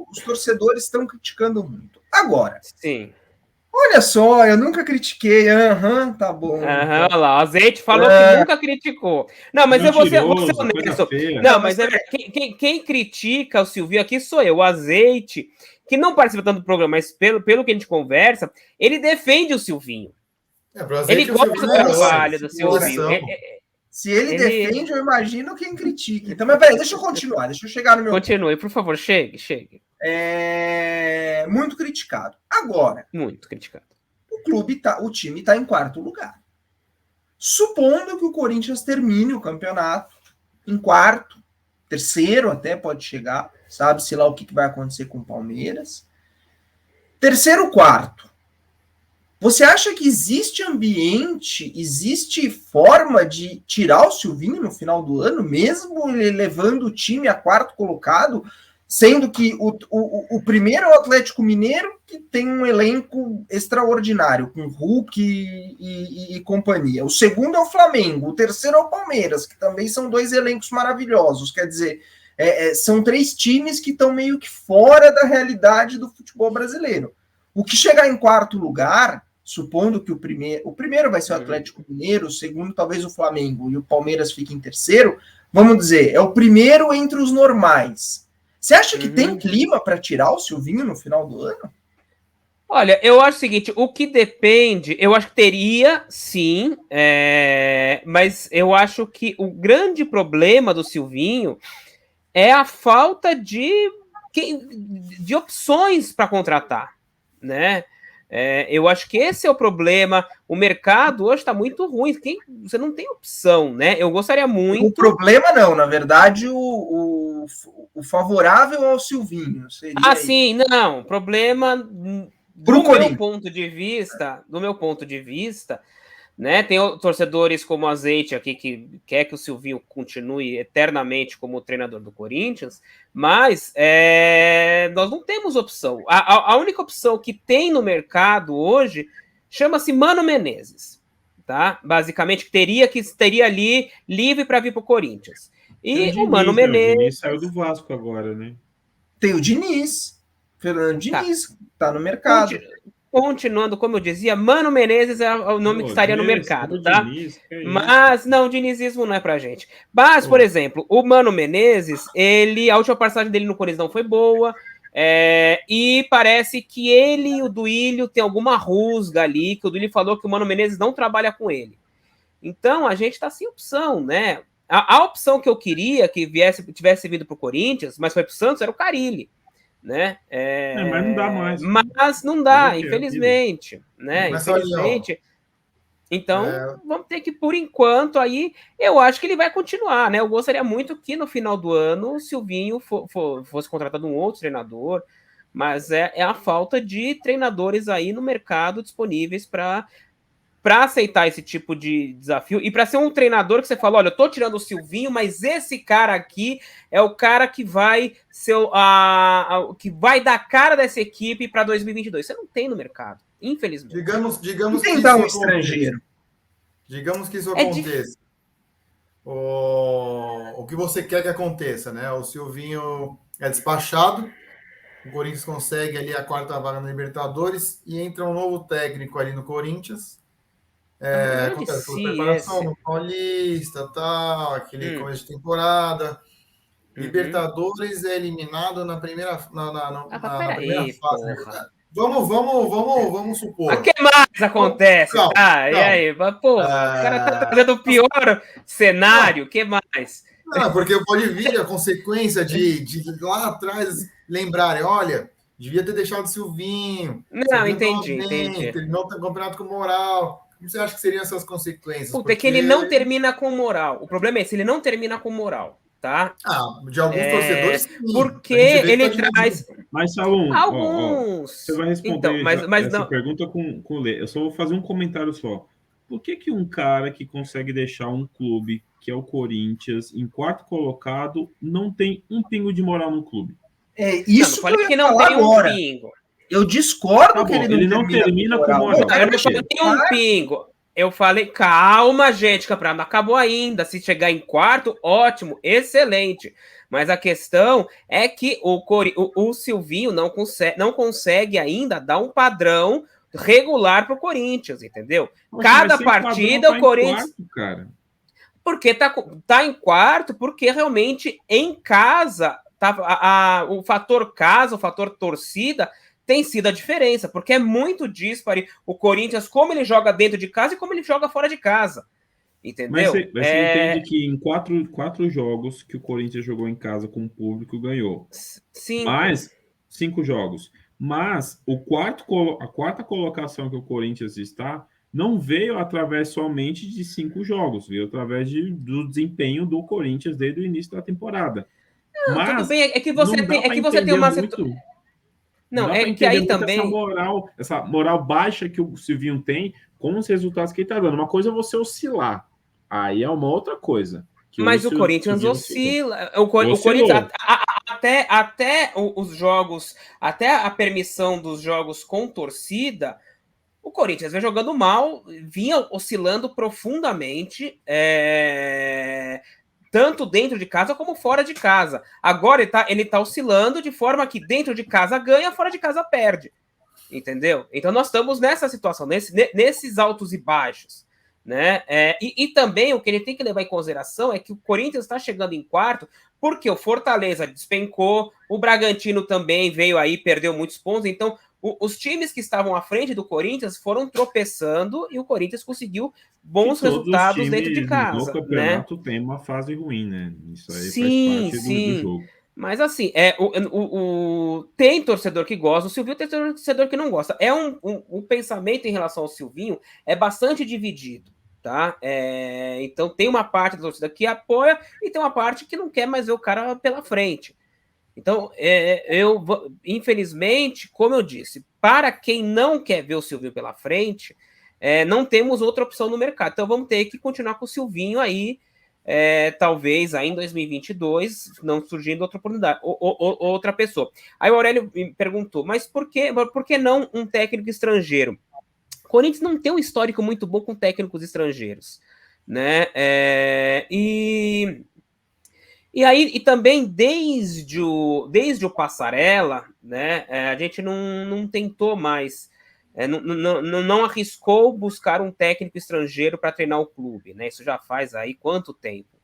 os torcedores estão criticando muito. Agora, sim. Olha só, eu nunca critiquei. Aham, tá bom. Olha lá, o Azeite falou que nunca criticou. Não, mas eu vou ser honesto. Não, mas quem critica o Silvinho aqui sou eu, o Azeite, que não participa tanto do programa, mas pelo que a gente conversa, ele defende o Silvinho. Ele gosta do trabalho do Silvinho. Se ele defende, eu imagino quem critica. Então, mas peraí, deixa eu continuar, deixa eu chegar no meu... Continue, por favor, chegue. Muito criticado. Agora, muito criticado. O time está em quarto lugar. Supondo que o Corinthians termine o campeonato em quarto, terceiro até pode chegar, sabe-se lá o que vai acontecer com o Palmeiras. Terceiro, quarto. Você acha que existe ambiente, existe forma de tirar o Silvinho no final do ano, mesmo ele levando o time a quarto colocado, sendo que o primeiro é o Atlético Mineiro, que tem um elenco extraordinário, com Hulk e companhia. O segundo é o Flamengo, o terceiro é o Palmeiras, que também são dois elencos maravilhosos. Quer dizer, são três times que estão meio que fora da realidade do futebol brasileiro. O que chegar em quarto lugar, supondo que o primeiro vai ser o Atlético Mineiro, o segundo talvez o Flamengo, e o Palmeiras fique em terceiro, vamos dizer, é o primeiro entre os normais. Você acha que tem clima para tirar o Silvinho no final do ano? Olha, eu acho o seguinte, o que depende, eu acho que teria, sim, mas eu acho que o grande problema do Silvinho é a falta de opções para contratar, né? Eu acho que esse é o problema. O mercado hoje está muito ruim. Você não tem opção, né? Eu gostaria muito. O problema não, na verdade, o favorável ao Silvinho seria. Sim, não. Problema do meu ponto de vista, né? Tem torcedores como o Azeite aqui que quer que o Silvinho continue eternamente como treinador do Corinthians, mas nós não temos opção. A única opção que tem no mercado hoje chama-se Mano Menezes, tá? Basicamente, que teria ali livre para vir para o Corinthians. E o Mano Menezes... O Diniz saiu do Vasco agora, né? Tem o Diniz. Fernando Diniz, tá no mercado. Continuando, como eu dizia, Mano Menezes é o nome que estaria no mercado, tá? Mas, não, o dinizismo não é pra gente. Mas, por exemplo, o Mano Menezes, a última passagem dele no Corinthians não foi boa, e parece que ele e o Duílio tem alguma rusga ali, que o Duílio falou que o Mano Menezes não trabalha com ele. Então, a gente tá sem opção, né? A opção que eu queria que tivesse vindo pro Corinthians, mas foi pro Santos, era o Carille. Né? Mas não dá mais. Mas não dá, infelizmente. Né? Infelizmente. Então, vamos ter que, por enquanto, aí, eu acho que ele vai continuar, né? Eu gostaria muito que no final do ano o Silvinho fosse contratado um outro treinador, mas é a falta de treinadores aí no mercado disponíveis para aceitar esse tipo de desafio e para ser um treinador que você fala, olha, eu tô tirando o Silvinho, mas esse cara aqui é o cara que vai ser que vai dar cara dessa equipe para 2022. Você não tem no mercado, infelizmente. Digamos que isso um estrangeiro. Digamos que isso aconteça. O que você quer que aconteça, né? O Silvinho é despachado, o Corinthians consegue ali a quarta vaga na Libertadores e entra um novo técnico ali no Corinthians. Acontece pela preparação no Paulista, tal, aquele começo de temporada. Libertadores é eliminado na primeira, na primeira fase. Vamos supor. O que mais acontece? Calma. E aí? Pô, o cara tá trazendo o pior cenário, o que mais? Não, porque pode vir a consequência de lá atrás lembrarem, olha, devia ter deixado o Silvinho. Não, entendi. Terminou o campeonato com moral. Como você acha que seriam essas consequências? Puta, é que ele não termina com moral. O problema é esse, ele não termina com moral, tá? De alguns torcedores, sim. Porque ele traz... Mas, Salum, alguns... você vai responder então, mas essa não... pergunta com o Lê. Eu só vou fazer um comentário só. Por que um cara que consegue deixar um clube, que é o Corinthians, em quarto colocado, não tem um pingo de moral no clube? Isso não falei que não tem agora. Um pingo. Eu discordo que ele não termina com moral. Eu não falei um pingo. Eu falei, calma, gente, campeonato não acabou ainda. Se chegar em quarto, ótimo, excelente. Mas a questão é que o Silvinho não consegue ainda dar um padrão regular para o Corinthians, entendeu? Poxa, cada mas sem partida padrão o Corinthians... Quarto, cara. Porque tá em quarto, porque realmente em casa o fator casa, o fator torcida tem sido a diferença, porque é muito dispare o Corinthians, como ele joga dentro de casa e como ele joga fora de casa. Entendeu? Mas você entende que em quatro jogos que o Corinthians jogou em casa com o público ganhou. 5 jogos. Mas a quarta colocação que o Corinthians está não veio através somente de 5 jogos, veio através do desempenho do Corinthians desde o início da temporada. Não, Mas tudo bem, é que você tem uma situação. Não Não, dá para é que entender aí muito também. essa moral baixa que o Silvinho tem com os resultados que ele está dando. Uma coisa é você oscilar. Aí é uma outra coisa. Mas o Corinthians oscila. O Corinthians, até os jogos, até a permissão dos jogos com torcida, o Corinthians vem jogando mal, vinha oscilando profundamente, tanto dentro de casa como fora de casa. Agora ele tá oscilando de forma que dentro de casa ganha, fora de casa perde. Entendeu? Então nós estamos nessa situação, nesses altos e baixos. Né? E também o que ele tem que levar em consideração é que o Corinthians está chegando em quarto porque o Fortaleza despencou, o Bragantino também veio aí, perdeu muitos pontos, então os times que estavam à frente do Corinthians foram tropeçando e o Corinthians conseguiu bons resultados dentro de casa. No campeonato, né? Tem uma fase ruim, né? Isso aí faz parte do jogo. Mas assim, tem torcedor que gosta, o Silvinho tem torcedor que não gosta. O pensamento em relação ao Silvinho é bastante dividido. Tá? Então tem uma parte da torcida que apoia e tem uma parte que não quer mais ver o cara pela frente. Então, infelizmente, como eu disse, para quem não quer ver o Silvinho pela frente, não temos outra opção no mercado. Então vamos ter que continuar com o Silvinho aí, talvez aí em 2022, não surgindo outra oportunidade, outra pessoa. Aí o Aurélio me perguntou, mas por que não um técnico estrangeiro? O Corinthians não tem um histórico muito bom com técnicos estrangeiros, né? E também desde o Passarella, né? A gente não tentou mais, não arriscou buscar um técnico estrangeiro para treinar o clube, né? Isso já faz aí quanto tempo?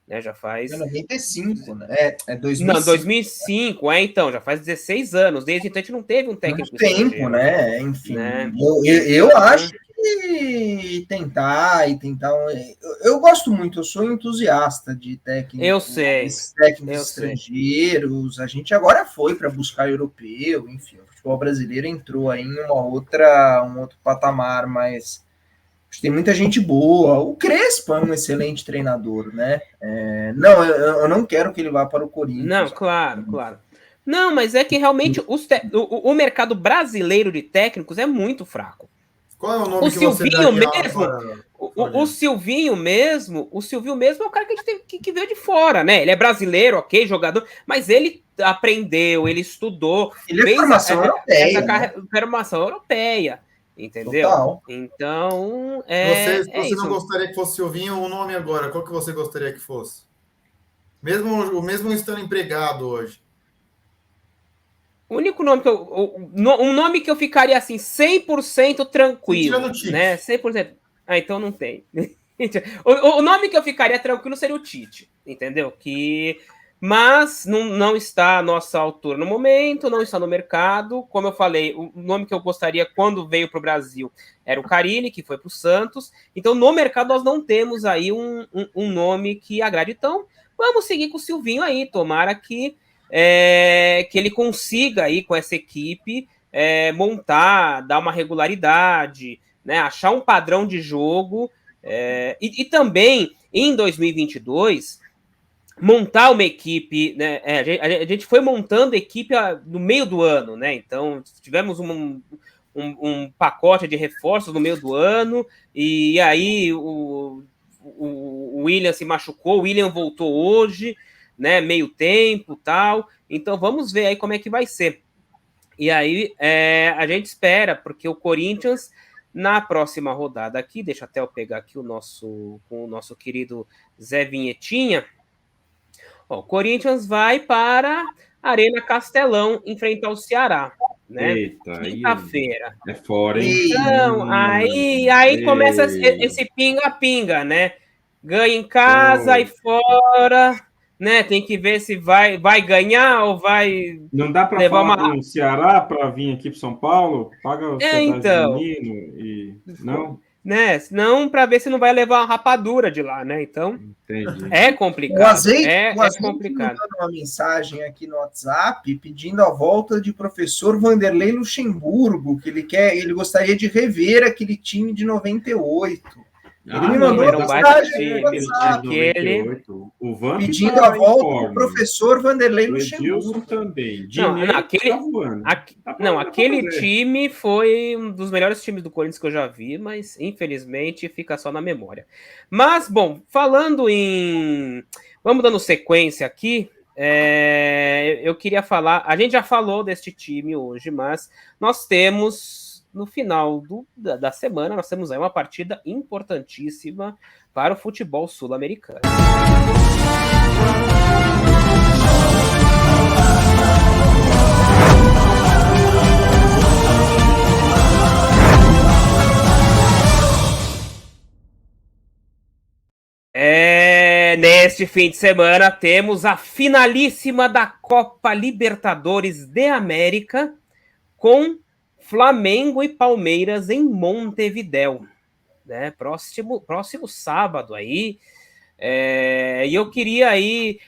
Né, já faz... 95, né? 2005. Não, 2005, então, já faz 16 anos. Desde então a gente não teve um técnico tempo, né? Enfim, né? Eu acho que tentar. Eu gosto muito, eu sou entusiasta de técnicos estrangeiros. A gente agora foi para buscar europeu, enfim, o futebol brasileiro entrou aí em um outro patamar, mas tem muita gente boa. O Crespo é um excelente treinador, né? Eu não quero que ele vá para o Corinthians. Não, claro. Não, mas é que realmente o mercado brasileiro de técnicos é muito fraco. Qual é o nome que você daria? O Silvinho mesmo é o cara que a gente tem que ver de fora, né? Ele é brasileiro, ok, jogador, mas ele aprendeu, ele estudou. Ele é formação europeia. Formação europeia. Entendeu? Total. Então, você não gostaria que fosse Silvinho, o nome agora, qual que você gostaria que fosse? Mesmo estando empregado hoje. O único nome que um nome que eu ficaria assim 100% tranquilo, né? 100%. Então não tem. O nome que eu ficaria tranquilo seria o Tite, entendeu? Mas não está à nossa altura no momento, não está no mercado. Como eu falei, o nome que eu gostaria quando veio para o Brasil era o Carille, que foi para o Santos. Então, no mercado, nós não temos aí um nome que agrade. Então, vamos seguir com o Silvinho aí. Tomara que ele consiga aí com essa equipe montar, dar uma regularidade, né, achar um padrão de jogo. E também, em 2022... montar uma equipe, né? A gente foi montando equipe no meio do ano, né? Então tivemos um pacote de reforços no meio do ano, e aí o William se machucou, o William voltou hoje, né? Meio tempo, tal. Então vamos ver aí como é que vai ser. E aí a gente espera, porque o Corinthians na próxima rodada aqui, deixa até eu pegar aqui com o nosso querido Zé Vinhetinha. O Corinthians vai para a Arena Castelão enfrentar o Ceará, né? Eita, Quinta-feira. é fora, hein? Então, aí começa esse pinga-pinga, né? Ganha em casa e fora, né? Tem que ver se vai ganhar ou vai não dá para levar falar uma. com o Ceará para vir aqui para São Paulo? Paga a hospedagem do Então. menino e não? Né? Não, para ver se não vai levar uma rapadura de lá, né? Então, Entendi. é O complicado. Azeite, É complicado. mandando uma mensagem aqui no WhatsApp pedindo a volta de professor Vanderlei Luxemburgo, que ele gostaria de rever aquele time de 98. Ele me mandou era uma um baita mensagem time, aqui no WhatsApp, aquele. O Vamp pedindo tá a em volta do forma. professor Vanderlei O Edilson Luxemburgo. também. Não, Dinei tá voando. aquele time foi um dos melhores times do Corinthians que eu já vi, mas infelizmente fica só na memória. Mas, bom, falando em. Vamos dando sequência aqui. Eu queria falar. A gente já falou deste time hoje, mas nós temos. No final da semana, nós temos aí uma partida importantíssima para o futebol sul-americano. Neste fim de semana temos a finalíssima da Copa Libertadores de América com Flamengo e Palmeiras em Montevidéu, né? Próximo sábado aí. E eu queria aí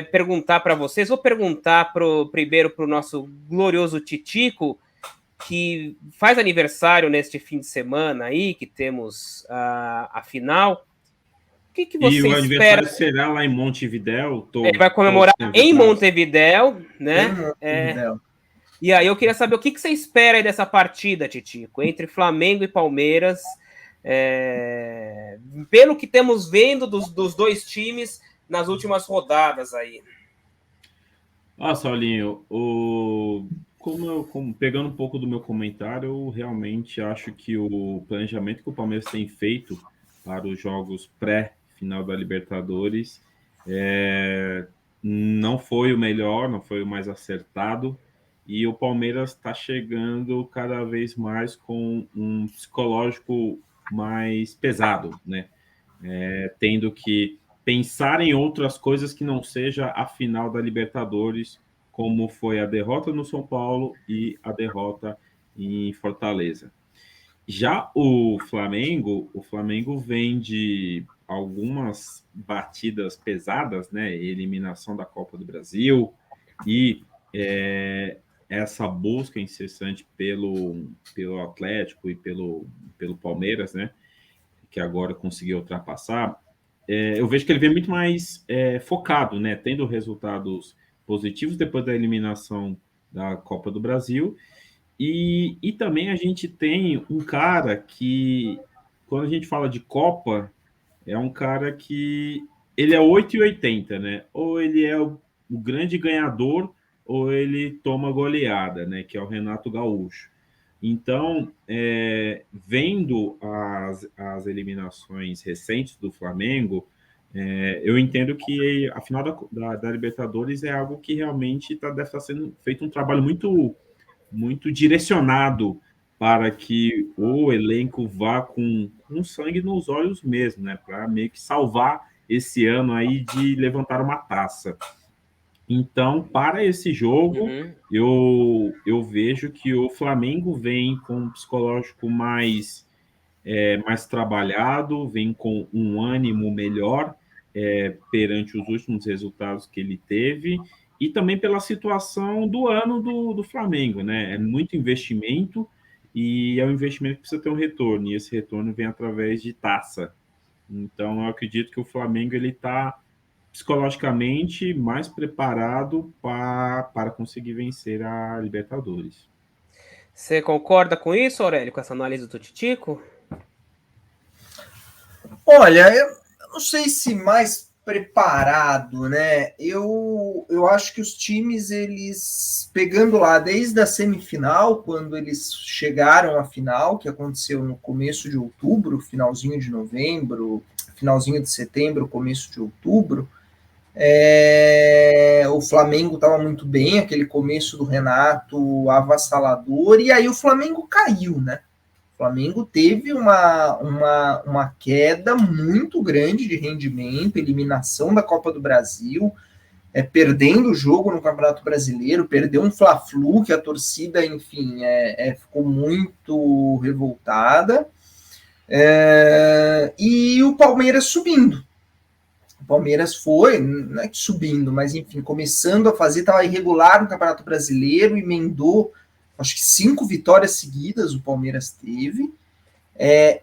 perguntar para vocês, vou perguntar primeiro para o nosso glorioso Titico, que faz aniversário neste fim de semana aí, que temos a final. O que você e o espera? aniversário será lá em Montevidéu? Ele vai comemorar em Montevidéu, né? E aí eu queria saber o que você espera aí dessa partida, Titico, entre Flamengo e Palmeiras. Pelo que temos vendo dos dois times nas últimas rodadas aí. Saulinho, pegando um pouco do meu comentário, eu realmente acho que o planejamento que o Palmeiras tem feito para os jogos pré-final da Libertadores não foi o melhor, não foi o mais acertado, e o Palmeiras está chegando cada vez mais com um psicológico mais pesado, né? Tendo que pensar em outras coisas que não seja a final da Libertadores, como foi a derrota no São Paulo e a derrota em Fortaleza. Já o Flamengo vem de algumas batidas pesadas, né? Eliminação da Copa do Brasil e essa busca incessante pelo Atlético e pelo Palmeiras, né? Que agora conseguiu ultrapassar. Eu vejo que ele vem muito mais focado, né? Tendo resultados positivos depois da eliminação da Copa do Brasil. E também a gente tem um cara que, quando a gente fala de Copa, é um cara que ele é 8,80, né? Ou ele é o grande ganhador, ou ele toma goleada, né? Que é o Renato Gaúcho. Então, vendo as eliminações recentes do Flamengo, eu entendo que a final da Libertadores é algo que realmente deve estar sendo feito um trabalho muito, muito direcionado para que o elenco vá com sangue nos olhos mesmo, né? Para meio que salvar esse ano aí de levantar uma taça. Então, para esse jogo, eu vejo que o Flamengo vem com um psicológico mais trabalhado, vem com um ânimo melhor perante os últimos resultados que ele teve, e também pela situação do ano do Flamengo, né? É muito investimento e é um investimento que precisa ter um retorno, e esse retorno vem através de taça. Então, eu acredito que o Flamengo ele está psicologicamente mais preparado para conseguir vencer a Libertadores. Você concorda com isso, Aurélio, com essa análise do Titico? Olha, eu não sei se mais preparado, né? Eu acho que os times, eles pegando lá desde a semifinal, quando eles chegaram à final, que aconteceu no começo de outubro, finalzinho de novembro, finalzinho de setembro, começo de outubro, O Flamengo estava muito bem, aquele começo do Renato avassalador, e aí o Flamengo caiu, né? O Flamengo teve uma queda muito grande de rendimento, eliminação da Copa do Brasil, perdendo o jogo no Campeonato Brasileiro, perdeu um Fla-Flu, que a torcida, enfim, ficou muito revoltada, e o Palmeiras subindo. O Palmeiras foi, não é que subindo, mas enfim, começando a fazer, estava irregular no Campeonato Brasileiro, emendou, acho que 5 vitórias seguidas o Palmeiras teve.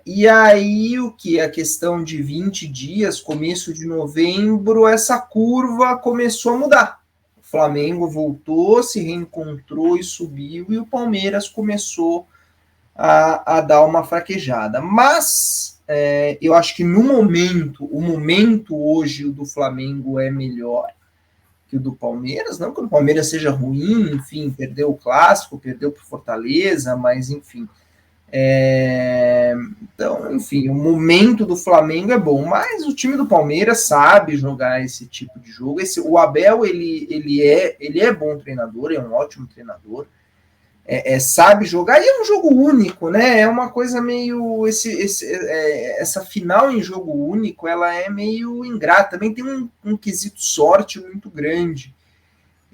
E aí, o que? A questão de 20 dias, começo de novembro, essa curva começou a mudar. O Flamengo voltou, se reencontrou e subiu, e o Palmeiras começou a dar uma fraquejada. Mas eu acho que no momento, o momento hoje do Flamengo é melhor que o do Palmeiras, não que o Palmeiras seja ruim, enfim, perdeu o Clássico, perdeu para o Fortaleza, mas enfim. Então, enfim, o momento do Flamengo é bom, mas o time do Palmeiras sabe jogar esse tipo de jogo. O Abel, ele é bom treinador, é um ótimo treinador, sabe jogar, e é um jogo único, né? É uma coisa meio... essa final em jogo único, ela é meio ingrata, também tem um quesito sorte muito grande.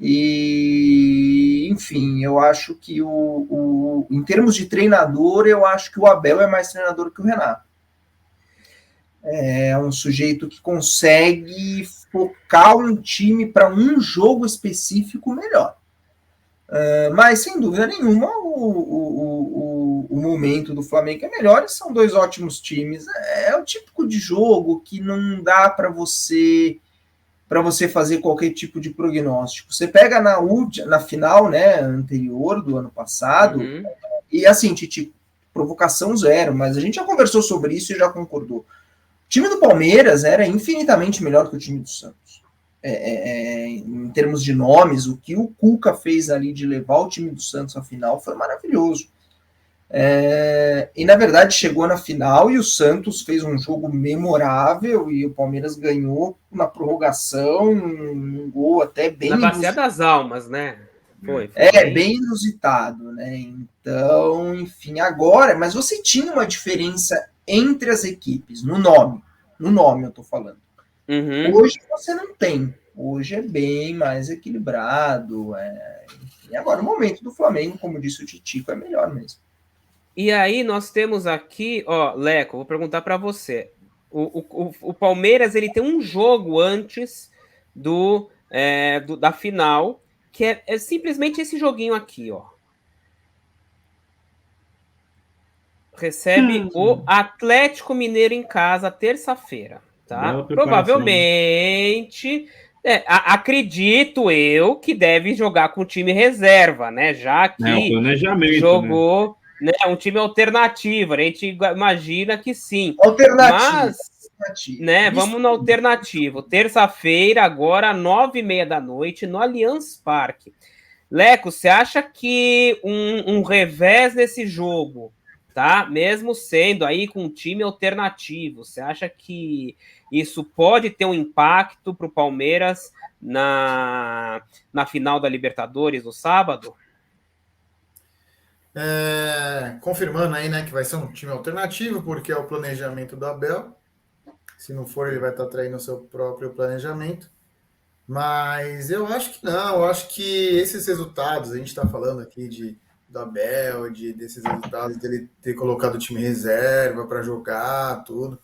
E, enfim, eu acho que em termos de treinador, eu acho que o Abel é mais treinador que o Renato. É um sujeito que consegue focar um time para um jogo específico melhor. Mas, sem dúvida nenhuma, o momento do Flamengo é melhor, e são 2 ótimos times. É o típico de jogo que não dá para você fazer qualquer tipo de prognóstico. Você pega na final, né, anterior do ano passado, e assim, Titi, provocação zero, mas a gente já conversou sobre isso e já concordou. O time do Palmeiras era infinitamente melhor que o time do Santos. Em termos de nomes, o que o Cuca fez ali de levar o time do Santos à final foi maravilhoso. E na verdade chegou na final e o Santos fez um jogo memorável e o Palmeiras ganhou na prorrogação, um gol até bem... Na Bacia das Almas, né? Foi bem inusitado, né? Então, enfim, agora... Mas você tinha uma diferença entre as equipes, no nome eu tô falando. Hoje você não tem. Hoje é bem mais equilibrado. E agora o momento do Flamengo, como disse o Titico, é melhor mesmo. E aí nós temos aqui, Leco, vou perguntar para você. O Palmeiras, ele tem um jogo antes da final, que é simplesmente esse joguinho aqui, ó. Recebe o Atlético Mineiro em casa, terça-feira, tá? Provavelmente, acredito eu que deve jogar com o time reserva, né? Já que o planejamento, jogou... Né, um time alternativo, a gente imagina que sim. Alternativo. Mas, né, vamos no alternativo. Terça-feira, agora, 9h30 da noite, no Allianz Parque. Leco, você acha que um revés nesse jogo, tá? Mesmo sendo aí com um time alternativo, você acha que isso pode ter um impacto para o Palmeiras na final da Libertadores no sábado? Confirmando aí, né, que vai ser um time alternativo, porque é o planejamento do Abel. Se não for, ele vai estar traindo o seu próprio planejamento. Mas eu acho que não, eu acho que esses resultados, a gente está falando aqui do Abel, desses resultados dele ter colocado o time reserva para jogar, tudo.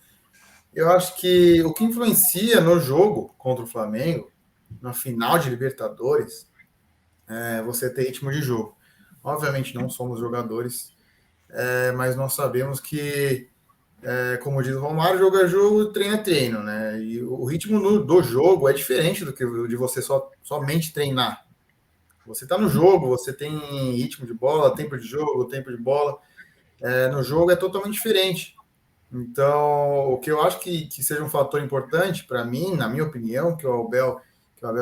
Eu acho que o que influencia no jogo contra o Flamengo, na final de Libertadores, é você ter ritmo de jogo. Obviamente não somos jogadores, mas nós sabemos que, como diz o Romário, jogo é jogo, treino é treino, né? E o ritmo do jogo é diferente do que de você somente treinar. Você está no jogo, você tem ritmo de bola, tempo de jogo, tempo de bola. No jogo é totalmente diferente. Então, o que eu acho que seja um fator importante para mim, na minha opinião, que o Abel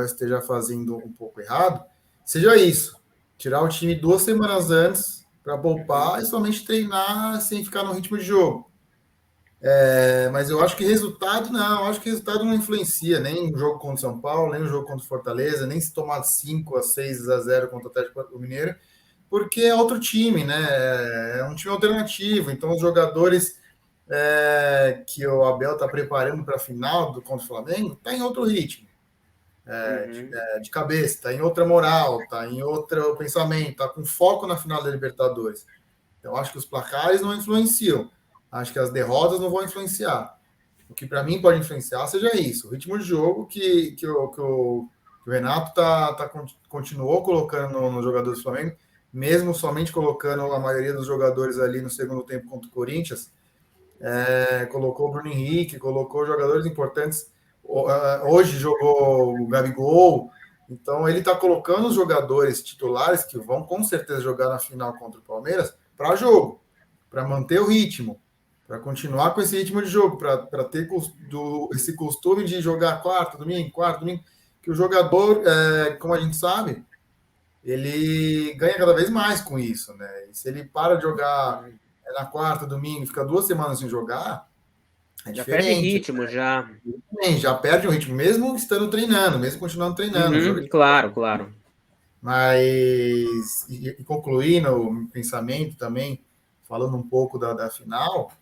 esteja fazendo um pouco errado, seja isso. Tirar o time 2 semanas antes para poupar e somente treinar sem ficar no ritmo de jogo. Mas eu acho que resultado não influencia nem o jogo contra o São Paulo, nem o jogo contra o Fortaleza, nem se tomar 5-6-0 contra o Atlético Mineiro, porque é outro time, né? É um time alternativo, então os jogadores que o Abel está preparando para a final contra o Flamengo está em outro ritmo, de cabeça, está em outra moral, está em outro pensamento, está com foco na final da Libertadores. Então acho que os placares não influenciam. Acho que as derrotas não vão influenciar. O que para mim pode influenciar seja isso, o ritmo de jogo que o Renato continuou colocando nos jogadores do Flamengo, mesmo somente colocando a maioria dos jogadores ali no segundo tempo contra o Corinthians, colocou o Bruno Henrique, colocou jogadores importantes. Hoje jogou o Gabigol, então ele está colocando os jogadores titulares que vão com certeza jogar na final contra o Palmeiras para jogo, para manter o ritmo, para continuar com esse ritmo de jogo, para ter esse costume de jogar quarto, domingo, que o jogador, como a gente sabe, ele ganha cada vez mais com isso, né? E se ele para de jogar na quarta, domingo, fica 2 semanas sem jogar, já perde ritmo, né? Já perde o ritmo, mesmo estando treinando, mesmo continuando treinando. Claro. Mas, e concluindo o pensamento também, falando um pouco da final,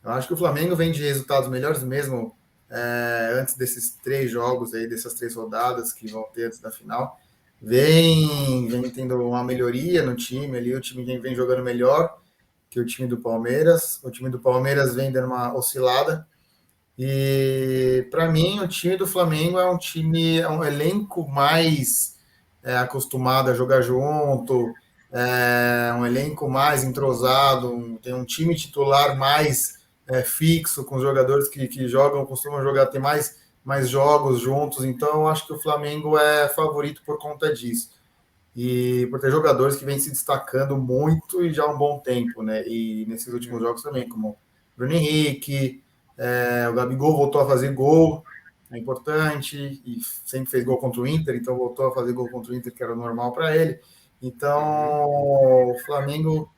eu acho que o Flamengo vem de resultados melhores mesmo antes desses 3 jogos aí, dessas 3 rodadas que vão ter antes da final. Vem tendo uma melhoria no time ali, o time vem jogando melhor que o time do Palmeiras. O time do Palmeiras vem dando uma oscilada. E para mim, o time do Flamengo é um elenco mais acostumado a jogar junto, um elenco mais entrosado, tem um time titular mais fixo, com os jogadores que costumam jogar, ter mais jogos juntos. Então, eu acho que o Flamengo é favorito por conta disso. E por ter jogadores que vêm se destacando muito e já há um bom tempo, né? E nesses últimos jogos também, como Bruno Henrique, o Gabigol voltou a fazer gol, é importante, e sempre fez gol contra o Inter, então voltou a fazer gol contra o Inter, que era normal para ele. Então, o Flamengo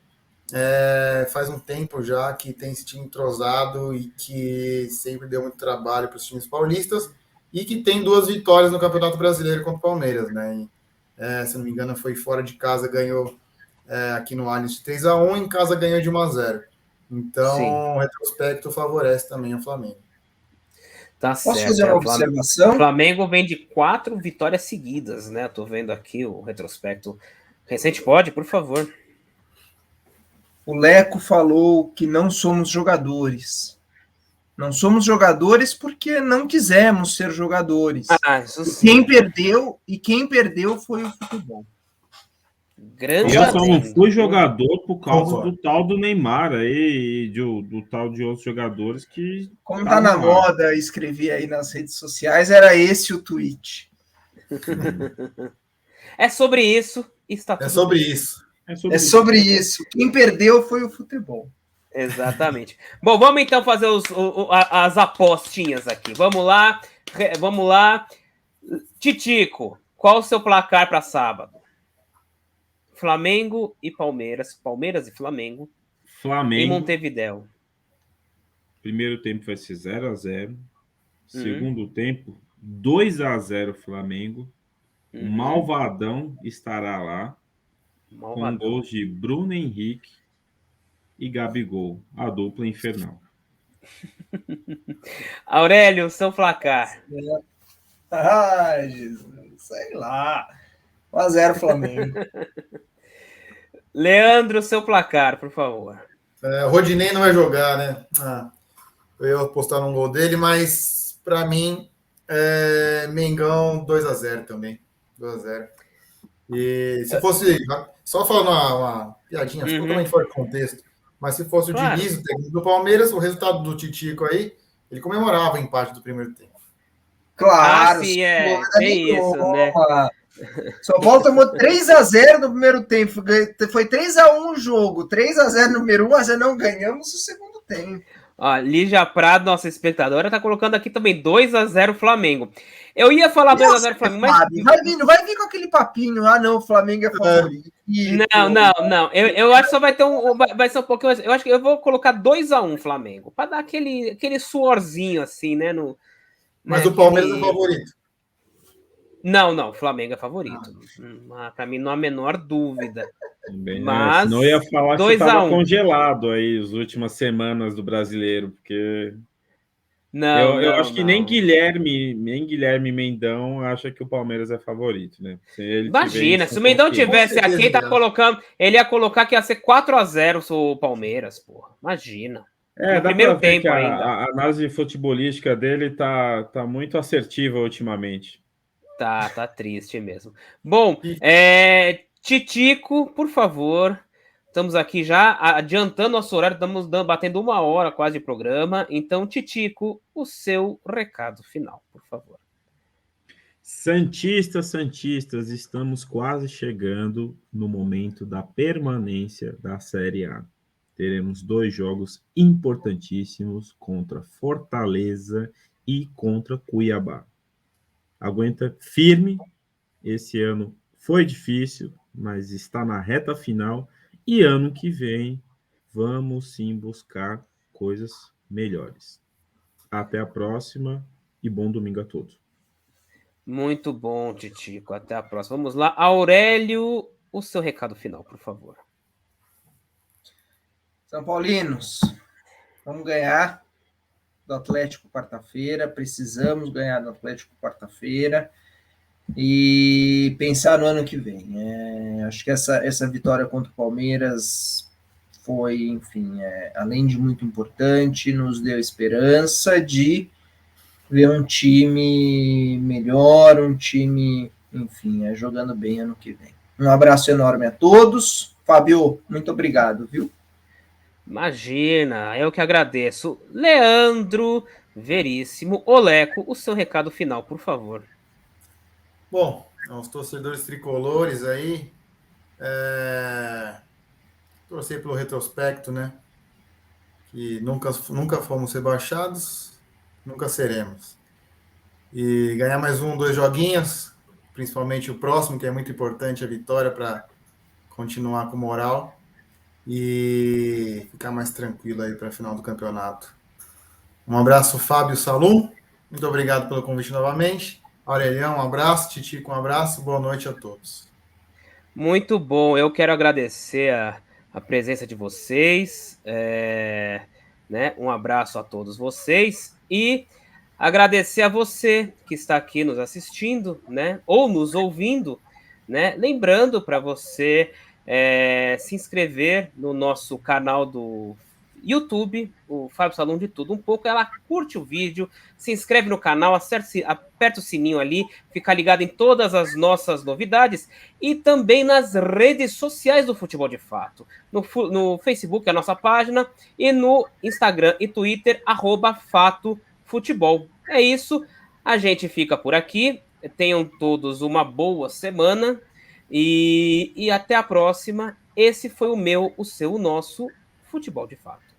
faz um tempo já que tem esse time entrosado e que sempre deu muito trabalho para os times paulistas e que tem 2 vitórias no Campeonato Brasileiro contra o Palmeiras, né? Se não me engano, foi fora de casa, ganhou aqui no Allianz de 3-1, em casa ganhou de 1-0. Então, sim, o retrospecto favorece também o Flamengo. Tá certo. Posso fazer uma observação? O Flamengo vem de 4 vitórias seguidas, né? Tô vendo aqui o retrospecto recente. Pode, por favor. O Leco falou que não somos jogadores. Não somos jogadores porque não quisemos ser jogadores. Quem perdeu foi o futebol. Eu só não fui jogador por causa do tal do Neymar aí, do tal de outros jogadores que... Como tá na moda escrever aí nas redes sociais, era esse o tweet. É sobre isso. É sobre isso. É sobre isso. Quem perdeu foi o futebol. Exatamente. Bom, vamos então fazer as apostinhas aqui. Vamos lá. Titico, qual o seu placar para sábado? Flamengo e Palmeiras. Palmeiras e Flamengo. Em Montevidéu. Primeiro tempo vai ser 0-0. Segundo tempo, 2-0 Flamengo. O Malvadão estará lá. Com gols de Bruno Henrique e Gabigol, a dupla infernal. Aurélio, seu placar. Ai, Jesus, sei lá. 1-0 Flamengo. Leandro, seu placar, por favor. O Rodinei não vai jogar, né? Eu ia apostar num gol dele, mas para mim, Mengão 2-0 também. 2-0. E se fosse, só falando uma piadinha, totalmente fora de contexto, mas se fosse o Diniz, o técnico do Palmeiras, o resultado do Titico aí, ele comemorava o empate do primeiro tempo. Claro, sim, tem isso, né? São Paulo tomou 3-0 no primeiro tempo, foi 3-1 o jogo, 3-0 no primeiro, 1-0 não ganhamos o segundo tempo. Ó, Lígia Prado, nossa espectadora, tá colocando aqui também 2-0 Flamengo. Eu ia falar 2-0 Flamengo, mas... Vai vir com aquele papinho, não, o Flamengo é favorito. Não. Eu acho que só vai ter vai ser um pouquinho mais... Eu acho que eu vou colocar 2-1 Flamengo, para dar aquele suorzinho assim, né? Mas o Palmeiras é favorito. Não, o Flamengo é favorito. Para mim, não há a menor dúvida. Mas senão eu ia falar que você 2-1. estava congelado aí as últimas semanas do Brasileiro, porque eu acho que nem Guilherme Mendão acha que o Palmeiras é favorito, né? Imagina, se o Mendão tivesse aqui, ele ia colocar que ia ser 4-0 o Palmeiras, porra. Imagina. No primeiro tempo ainda. A análise futebolística dele tá muito assertiva ultimamente. Tá triste mesmo. Bom, Titico, por favor. Estamos aqui já adiantando nosso horário, estamos batendo 1 hora quase de programa. Então, Titico, o seu recado final, por favor. Santistas, estamos quase chegando no momento da permanência da Série A. Teremos 2 jogos importantíssimos contra Fortaleza e contra Cuiabá. Aguenta firme, esse ano foi difícil, mas está na reta final e ano que vem vamos sim buscar coisas melhores. Até a próxima e bom domingo a todos. Muito bom, Titico. Até a próxima. Vamos lá. Aurélio, o seu recado final, por favor. São Paulinos, vamos ganhar do Atlético quarta-feira. Precisamos ganhar do Atlético quarta-feira e pensar no ano que vem. Acho que essa vitória contra o Palmeiras foi, enfim, além de muito importante, nos deu esperança de ver um time melhor, um time, enfim, jogando bem ano que vem. Um abraço enorme a todos. Fábio, muito obrigado, viu? Imagina, eu que agradeço. Leandro Veríssimo, Oleco, o seu recado final, por favor. Bom, aos torcedores tricolores aí, torcer pelo retrospecto, né? Que nunca fomos rebaixados, nunca seremos. E ganhar mais 2 joguinhos, principalmente o próximo, que é muito importante, a vitória para continuar com moral e ficar mais tranquilo aí para a final do campeonato. Um abraço, Fábio Salum. Muito obrigado pelo convite novamente. Aurelião, um abraço. Titico, um abraço. Boa noite a todos. Muito bom. Eu quero agradecer a presença de vocês. Né? Um abraço a todos vocês e agradecer a você que está aqui nos assistindo, né? Ou nos ouvindo, né? Lembrando para você se inscrever no nosso canal do YouTube, o Fábio Salum de Tudo Um Pouco. Ela curte o vídeo, se inscreve no canal, aperta o sininho ali, fica ligado em todas as nossas novidades e também nas redes sociais do Futebol de Fato. No Facebook, a nossa página, e no Instagram e Twitter, @FatoFutebol. É isso, a gente fica por aqui. Tenham todos uma boa semana e até a próxima. Esse foi o meu, o seu, o nosso Futebol de Fato.